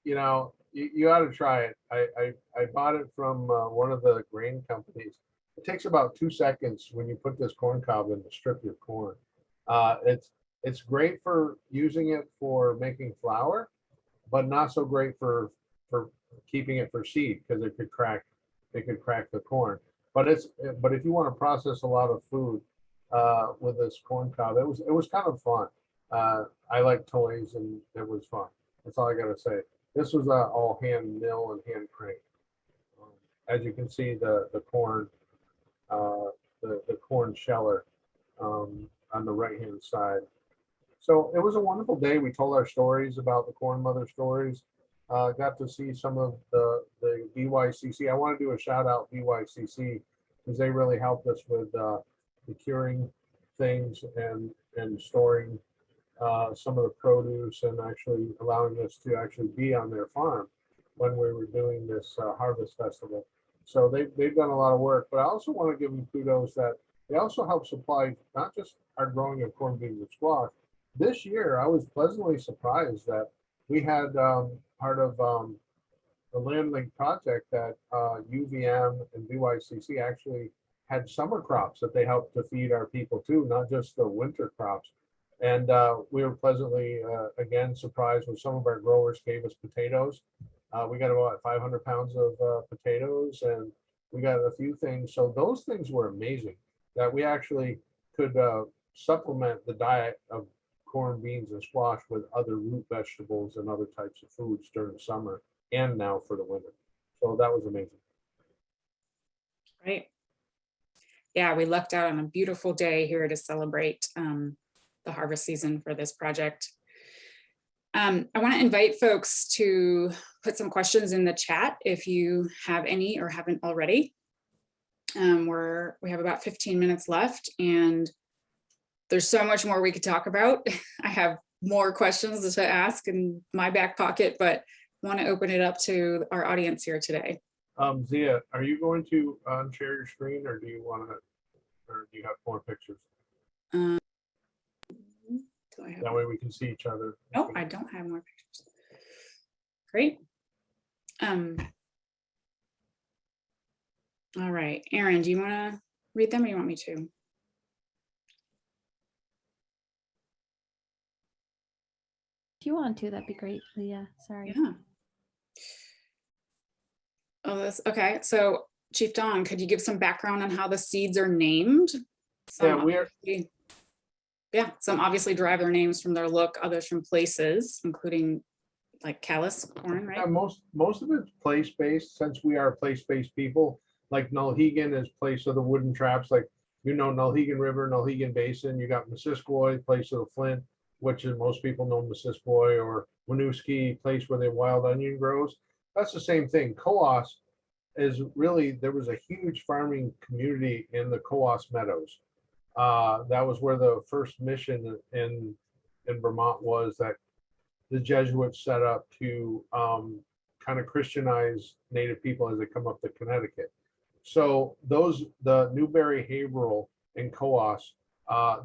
you know, you ought to try it. I bought it from one of the grain companies. It takes about 2 seconds when you put this corn cob in to strip your corn. It's great for using it for making flour, but not so great for keeping it for seed, because it could crack the corn. But if you want to process a lot of food with this corn cob, it was kind of fun. I like toys, and it was fun. That's all I gotta say. This was all hand mill and hand crank. As you can see, the corn, the corn sheller on the right hand side. So it was a wonderful day. We told our stories about the Corn Mother stories. Got to see some of the BYCC. I want to do a shout out BYCC because they really helped us with the curing things and storing some of the produce and actually allowing us to actually be on their farm when we were doing this harvest festival. So they've done a lot of work, but I also want to give them kudos that they also help supply not just our growing of corn, beans, and squash. This year, I was pleasantly surprised that we had part of the Land Link project that UVM and BYCC actually had summer crops that they helped to feed our people too, not just the winter crops. And we were pleasantly, again, surprised when some of our growers gave us potatoes. We got about 500 pounds of potatoes, and we got a few things. So those things were amazing that we actually could supplement the diet of corn, beans, and squash with other root vegetables and other types of foods during the summer and now for the winter. So that was amazing. Right. Yeah, we lucked out on a beautiful day here to celebrate the harvest season for this project. I want to invite folks to put some questions in the chat if you have any or haven't already. We have about 15 minutes left and there's so much more we could talk about. I have more questions to ask in my back pocket, but want to open it up to our audience here today. Zia, are you going to share your screen, or do you have more pictures? That way we can see each other. No, I don't have more pictures. Great. All right, Erin, do you want to read them or you want me to? If you want to, that'd be great, Leah. Sorry. Yeah. Oh, that's okay. So Chief Don, could you give some background on how the seeds are named? Some obviously derive their names from their look, others from places, including like callus corn, right? Yeah, most of it's place-based, since we are place-based people. Like Nulhegan is place of the wooden traps, like Nulhegan River, Nulhegan Basin. You got Missisquoi, place of the flint, which is most people know Missisquoi, or Winooski, place where the wild onion grows. That's the same thing. Coos is really, there was a huge farming community in the Coos Meadows. That was where the first mission in Vermont was, that the Jesuits set up to kind of Christianize Native people as they come up to Connecticut. So the Newberry, Haverhill, and Coos,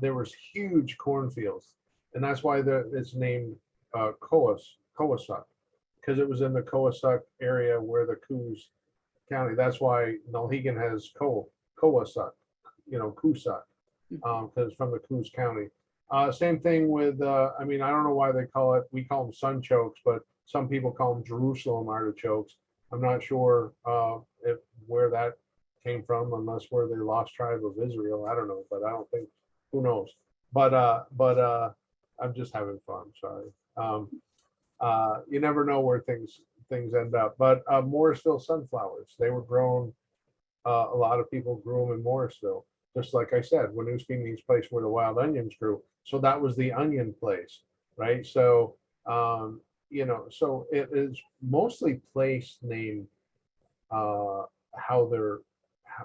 there was huge cornfields, and that's why it's named Coassuck, because it was in the Coassuck area where the Coos County. That's why Nulhegan has Coassuck, Coosuck, because from the Coos County. Same thing with, I don't know why we call them sunchokes, but some people call them Jerusalem artichokes. I'm not sure where that came from, unless we're the lost tribe of Israel. I don't know, but I don't think, who knows? But I'm just having fun, sorry. You never know where things end up. But Morrisville sunflowers, they were grown, a lot of people grew them in Morrisville. Just like I said, Winooski means place where the wild onions grew. So that was the onion place, right? So, so it is mostly place name,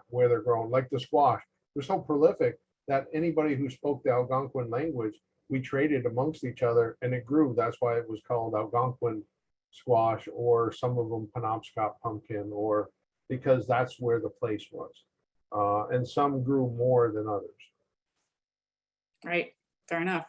where they're grown. Like the squash, they're so prolific that anybody who spoke the Algonquin language, we traded amongst each other and it grew. That's why it was called Algonquin squash, or some of them Penobscot pumpkin, or because that's where the place was. And some grew more than others. Right, fair enough.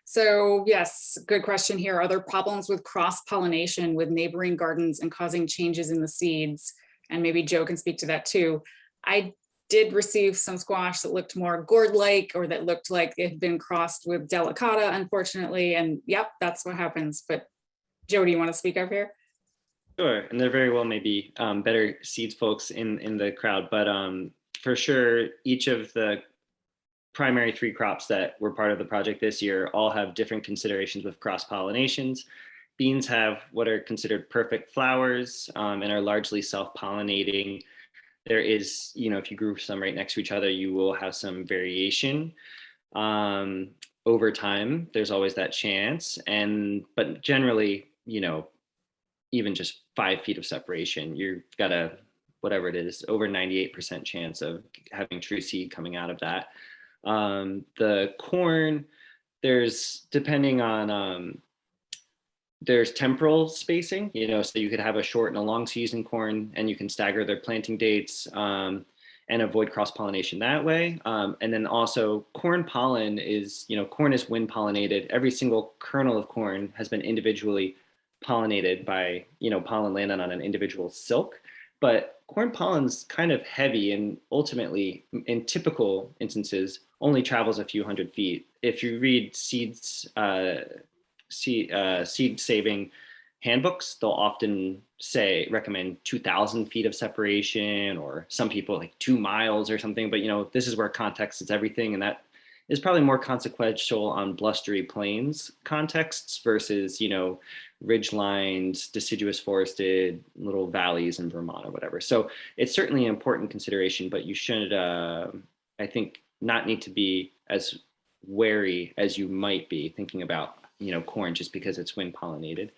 So yes, good question here. Are there problems with cross-pollination with neighboring gardens and causing changes in the seeds? And maybe Joe can speak to that too. I did receive some squash that looked more gourd-like, or that looked like it had been crossed with delicata, unfortunately. And yep, that's what happens. But Joe, do you want to speak up here? Sure, and there very well may be better seeds folks in the crowd, but for sure, each of the primary 3 crops that were part of the project this year all have different considerations with cross-pollinations. Beans have what are considered perfect flowers and are largely self-pollinating. There is, if you grew some right next to each other, you will have some variation. over time, there's always that chance. But generally, even just 5 feet of separation, you've got a, whatever it is, over 98% chance of having true seed coming out of that. The corn, there's, depending on, there's temporal spacing, so you could have a short and a long season corn, and you can stagger their planting dates and avoid cross-pollination that way. And then also corn pollen is, corn is wind pollinated. Every single kernel of corn has been individually pollinated by, pollen landed on an individual silk. But corn pollen's kind of heavy and ultimately, in typical instances, only travels a few hundred feet. If you read seed saving handbooks, they'll often recommend 2,000 feet of separation, or some people like 2 miles or something. But this is where context is everything, and that is probably more consequential on blustery plains contexts versus ridge-lined, deciduous forested little valleys in Vermont or whatever. So it's certainly an important consideration, but you should, I think, not need to be as wary as you might be thinking about corn just because it's wind pollinated.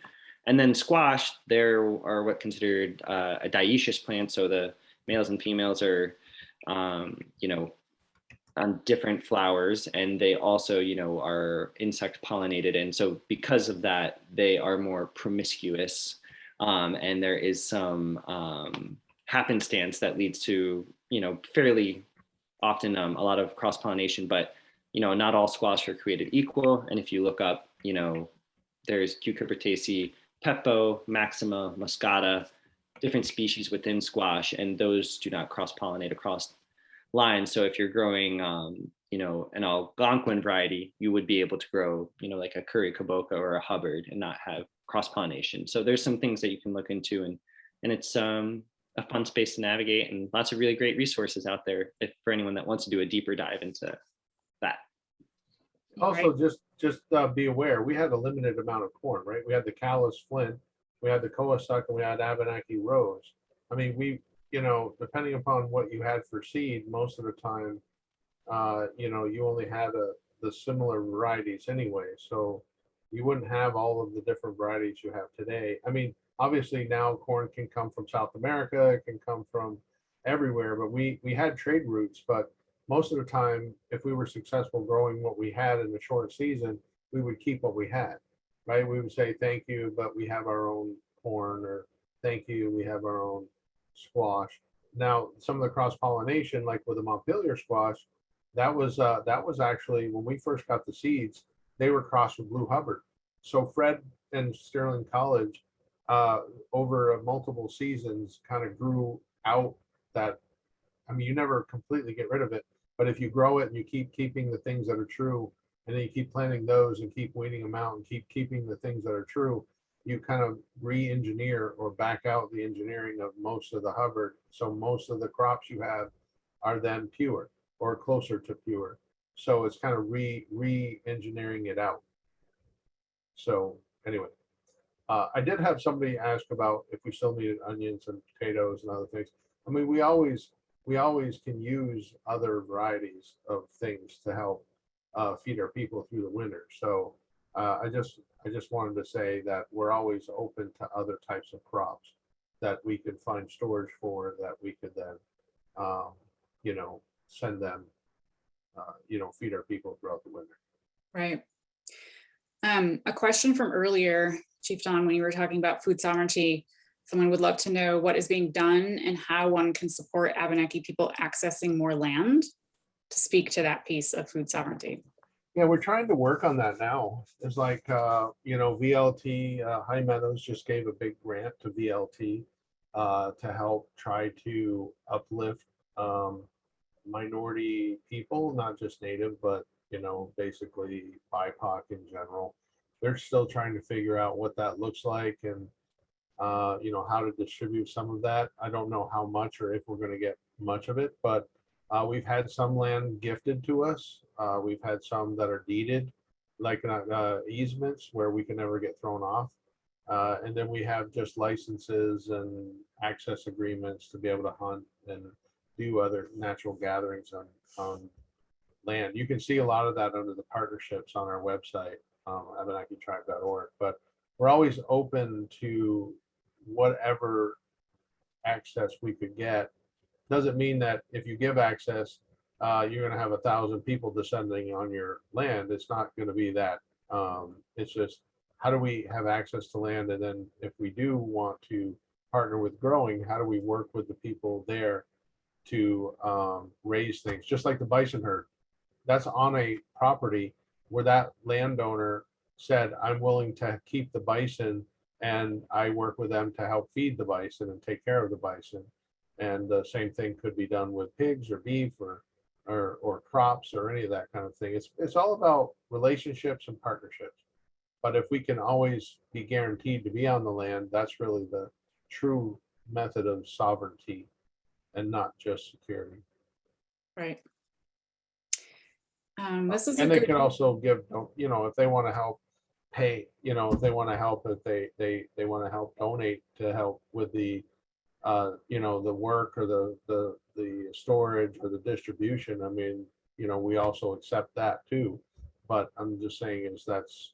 And then squash, there are what considered a dioecious plant. So the males and females are, on different flowers, and they also, are insect pollinated. And so because of that, they are more promiscuous. And there is some happenstance that leads to, fairly often a lot of cross-pollination, but, not all squash are created equal. And if you look up, there's Cucurbitaceae, Pepo, Maxima, Muscata, different species within squash, and those do not cross-pollinate across lines. So if you're growing, an Algonquin variety, you would be able to grow, like a Curry Caboca or a Hubbard and not have cross-pollination. So there's some things that you can look into, and it's a fun space to navigate, and lots of really great resources out there for anyone that wants to do a deeper dive into that. Also, just be aware, we had a limited amount of corn, right? We had the Callus Flint, we had the Coasuck, and we had Abenaki Rose. I mean, depending upon what you had for seed, most of the time, you only had the similar varieties anyway. So you wouldn't have all of the different varieties you have today. I mean, obviously now corn can come from South America, it can come from everywhere, but we had trade routes, but most of the time, if we were successful growing what we had in the short season, we would keep what we had, right? We would say, thank you, but we have our own corn, or thank you, we have our own squash. Now, some of the cross-pollination, like with the Montpelier squash, that was actually, when we first got the seeds, they were crossed with Blue Hubbard. So Fred and Sterling College, over multiple seasons, kind of grew out that. I mean, you never completely get rid of it, but if you grow it and you keep keeping the things that are true, and then you keep planting those and keep weeding them out and keep keeping the things that are true, you kind of re-engineer or back out the engineering of most of the Hubbard. So most of the crops you have are then pure or closer to pure. So it's kind of re-engineering it out. So anyway, I did have somebody ask about if we still needed onions and potatoes and other things. I mean, we always can use other varieties of things to help feed our people through the winter. So I just wanted to say that we're always open to other types of crops that we could find storage for, that we could then, send them, feed our people throughout the winter. Right. A question from earlier, Chief Don, when you were talking about food sovereignty, someone would love to know what is being done and how one can support Abenaki people accessing more land, to speak to that piece of food sovereignty. Yeah, we're trying to work on that now. It's like, VLT, High Meadows just gave a big grant to VLT to help try to uplift minority people, not just Native, but, basically BIPOC in general. They're still trying to figure out what that looks like, and how to distribute some of that. I don't know how much or if we're going to get much of it, but we've had some land gifted to us. We've had some that are deeded, like easements where we can never get thrown off. And then we have just licenses and access agreements to be able to hunt and do other natural gatherings on land. You can see a lot of that under the partnerships on our website, AbenakiTribe.org. But we're always open to whatever access we could get. Doesn't mean that if you give access, you're going to have 1,000 people descending on your land. It's not going to be that. It's just, how do we have access to land? And then if we do want to partner with growing, how do we work with the people there to raise things? Just like the bison herd, that's on a property where that landowner said, I'm willing to keep the bison, and I work with them to help feed the bison and take care of the bison. And the same thing could be done with pigs or beef or crops or any of that kind of thing. It's all about relationships and partnerships. But if we can always be guaranteed to be on the land, that's really the true method of sovereignty and not just security. Right. This is And a they good, could also give, you know, if they want to help pay, you know, if they want to help, if they want to help donate to help with the, you know, the work or the storage or the distribution. I mean, you know, we also accept that too. But I'm just saying is that's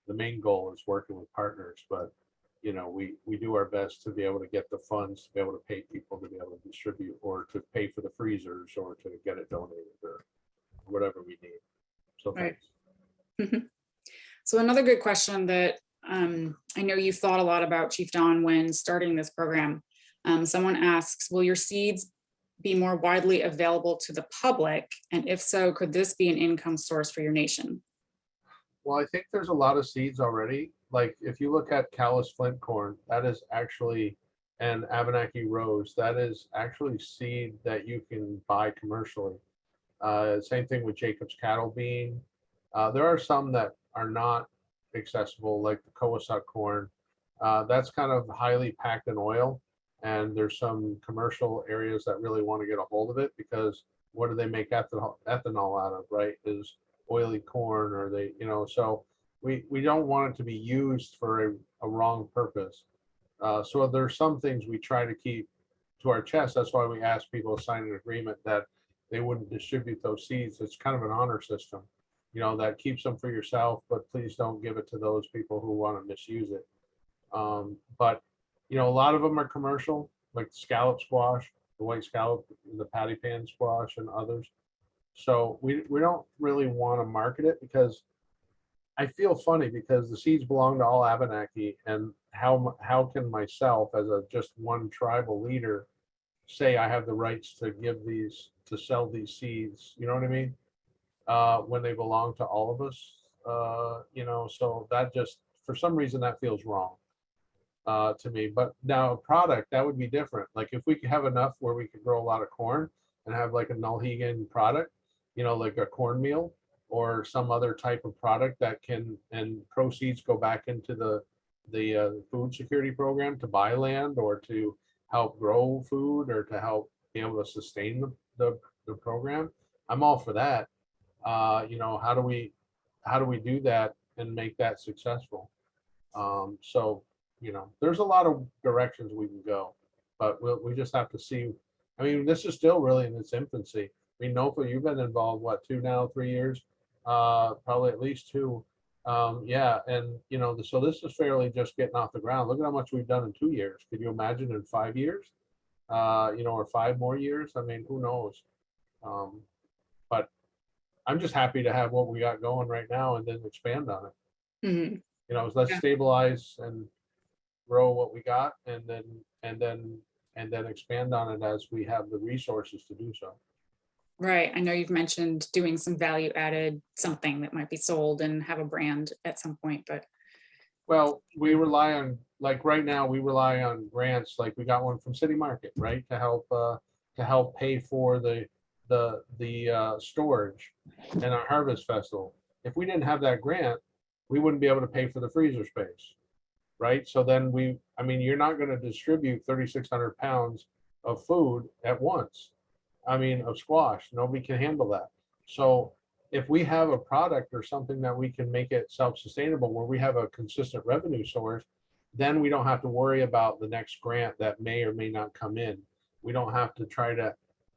the main goal is working with partners. But, you know, we do our best to be able to get the funds to be able to pay people to be able to distribute or to pay for the freezers or to get it donated or whatever we need. So Right. thanks. So another good question that I know you thought a lot about, Chief Don, when starting this program. Someone asks, will your seeds be more widely available to the public? And if so, could this be an income source for your nation? Well, I think there's a lot of seeds already. Like if you look at callus flint corn, that is actually, and Abenaki rose, that is actually seed that you can buy commercially. Same thing with Jacob's cattle bean. There are some that are not accessible, like the Coassuck corn. That's kind of highly packed in oil. And there's some commercial areas that really want to get a hold of it because what do they make ethanol out of, right? Is oily corn, or they, you know, so we don't want it to be used for a wrong purpose. So there's some things we try to keep to our chest. That's why we ask people to sign an agreement that they wouldn't distribute those seeds. It's kind of an honor system, you know, that keeps them for yourself, but please don't give it to those people who want to misuse it. But you know, a lot of them are commercial, like scallop squash, the white scallop, the patty pan squash, and others. So we don't really want to market it because I feel funny because the seeds belong to all Abenaki, and how can myself as a just one tribal leader say I have the rights to give these, to sell these seeds, you know what I mean? When they belong to all of us, you know, so that just, for some reason, that feels wrong to me. But now a product, that would be different. Like if we could have enough where we could grow a lot of corn and have like a Nulhegan product, you know, like a cornmeal or some other type of product that can, and proceeds go back into the food security program to buy land or to help grow food or to help be able to sustain the program. I'm all for that. You know, how do we do that and make that successful? So, you know, there's a lot of directions we can go, but we just have to see. I mean, this is still really in its infancy. I mean, NOFA, you've been involved, what, 3 years? Probably at least 2. Yeah, and you know, so this is fairly just getting off the ground. Look at how much we've done in 2 years. Could you imagine in 5 years? You know, or 5 more years? I mean, who knows? But I'm just happy to have what we got going right now and then expand on it. Mm-hmm. You know, let's stabilize and grow what we got, and then expand on it as we have the resources to do so. Right. I know you've mentioned doing some value added, something that might be sold and have a brand at some point, but. Well, we rely on, like right now, we rely on grants. Like we got one from City Market, right, to help pay for the storage and our harvest festival. If we didn't have that grant, we wouldn't be able to pay for the freezer space, right? So then I mean, you're not going to distribute 3,600 pounds of food at once. I mean, of squash, nobody can handle that. So if we have a product or something that we can make it self-sustainable, where we have a consistent revenue source, then we don't have to worry about the next grant that may or may not come in. We don't have to try to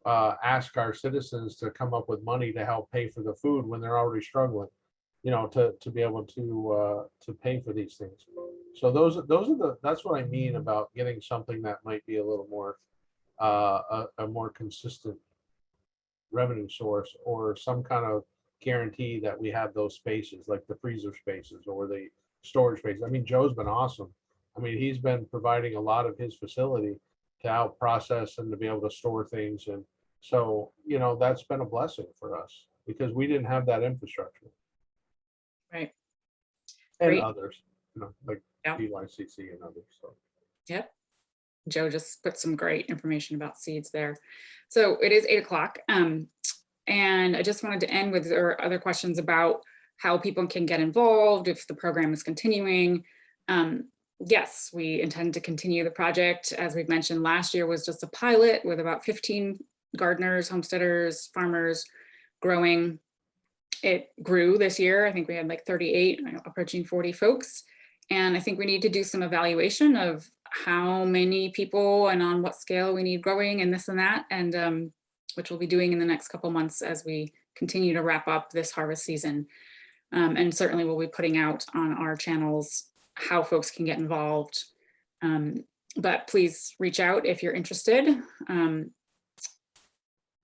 ask our citizens to come up with money to help pay for the food when they're already struggling, to be able to pay for these things. So that's what I mean about getting something that might be a little more a more consistent revenue source, or some kind of guarantee that we have those spaces, like the freezer spaces or the storage spaces. I mean, Joe's been awesome. I mean, he's been providing a lot of his facility to out process and to be able to store things. And so, that's been a blessing for us because we didn't have that infrastructure. Right. And Great. others, like Yeah. BYCC and others. So. Yep. Joe just put some great information about seeds there. So it is 8 o'clock. And I just wanted to end with other questions about how people can get involved if the program is continuing. Yes, we intend to continue the project. As we've mentioned, last year was just a pilot with about 15 gardeners, homesteaders, farmers growing. It grew this year. I think we had like 38, approaching 40 folks. And I think we need to do some evaluation of how many people and on what scale we need growing and this and that, and which we'll be doing in the next couple months as we continue to wrap up this harvest season. And certainly we'll be putting out on our channels how folks can get involved. But please reach out if you're interested. And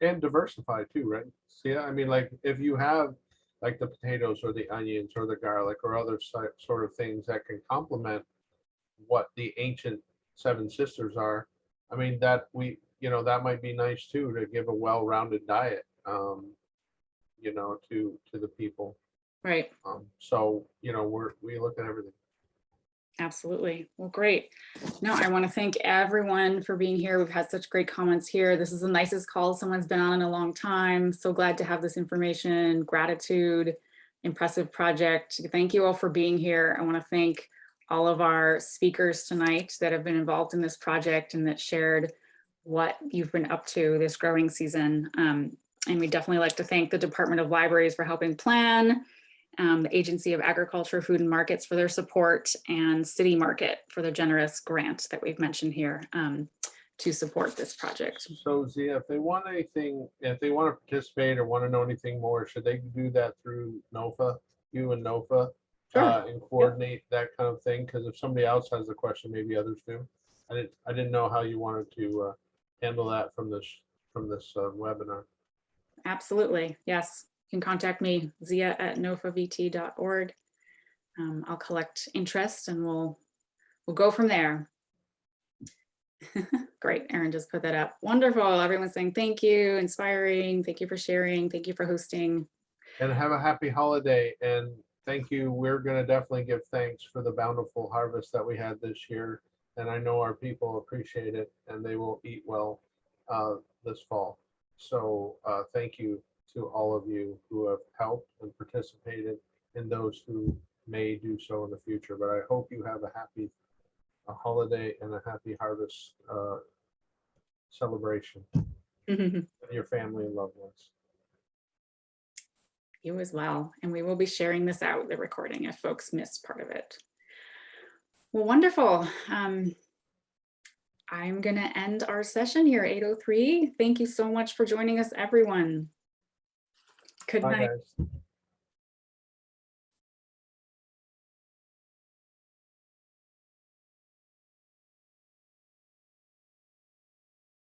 diversify too, right? See, I mean, like if you have like the potatoes or the onions or the garlic or other sort of things that can complement what the ancient Seven Sisters are, I mean, that might be nice too, to give a well-rounded diet, to the people. Right. So, we look at everything. Absolutely. Well, great. No, I want to thank everyone for being here. We've had such great comments here. This is the nicest call someone's been on in a long time. So glad to have this information. Gratitude, impressive project. Thank you all for being here. I want to thank all of our speakers tonight that have been involved in this project and that shared what you've been up to this growing season. And we definitely like to thank the Department of Libraries for helping plan, the Agency of Agriculture, Food and Markets for their support, and City Market for the generous grant that we've mentioned here to support this project. So Zia, if they want anything, if they want to participate or want to know anything more, should they do that through NOFA, you and NOFA, Sure. and coordinate that kind of thing? Because if somebody else has a question, maybe others do. I didn't know how you wanted to handle that from this webinar. Absolutely. Yes. You can contact me, zia@nofavt.org. I'll collect interest and we'll go from there. Great. Aaron just put that up. Wonderful. Everyone's saying thank you, inspiring. Thank you for sharing. Thank you for hosting. And have a happy holiday. And thank you. We're going to definitely give thanks for the bountiful harvest that we had this year. And I know our people appreciate it and they will eat well this fall. So thank you to all of you who have helped and participated, and those who may do so in the future. But I hope you have a happy holiday and a happy harvest celebration with your family and loved ones. You as well. And we will be sharing this out, the recording, if folks missed part of it. Well, wonderful. I'm going to end our session here, 8:03. Thank you so much for joining us, everyone. Good Bye, night. guys.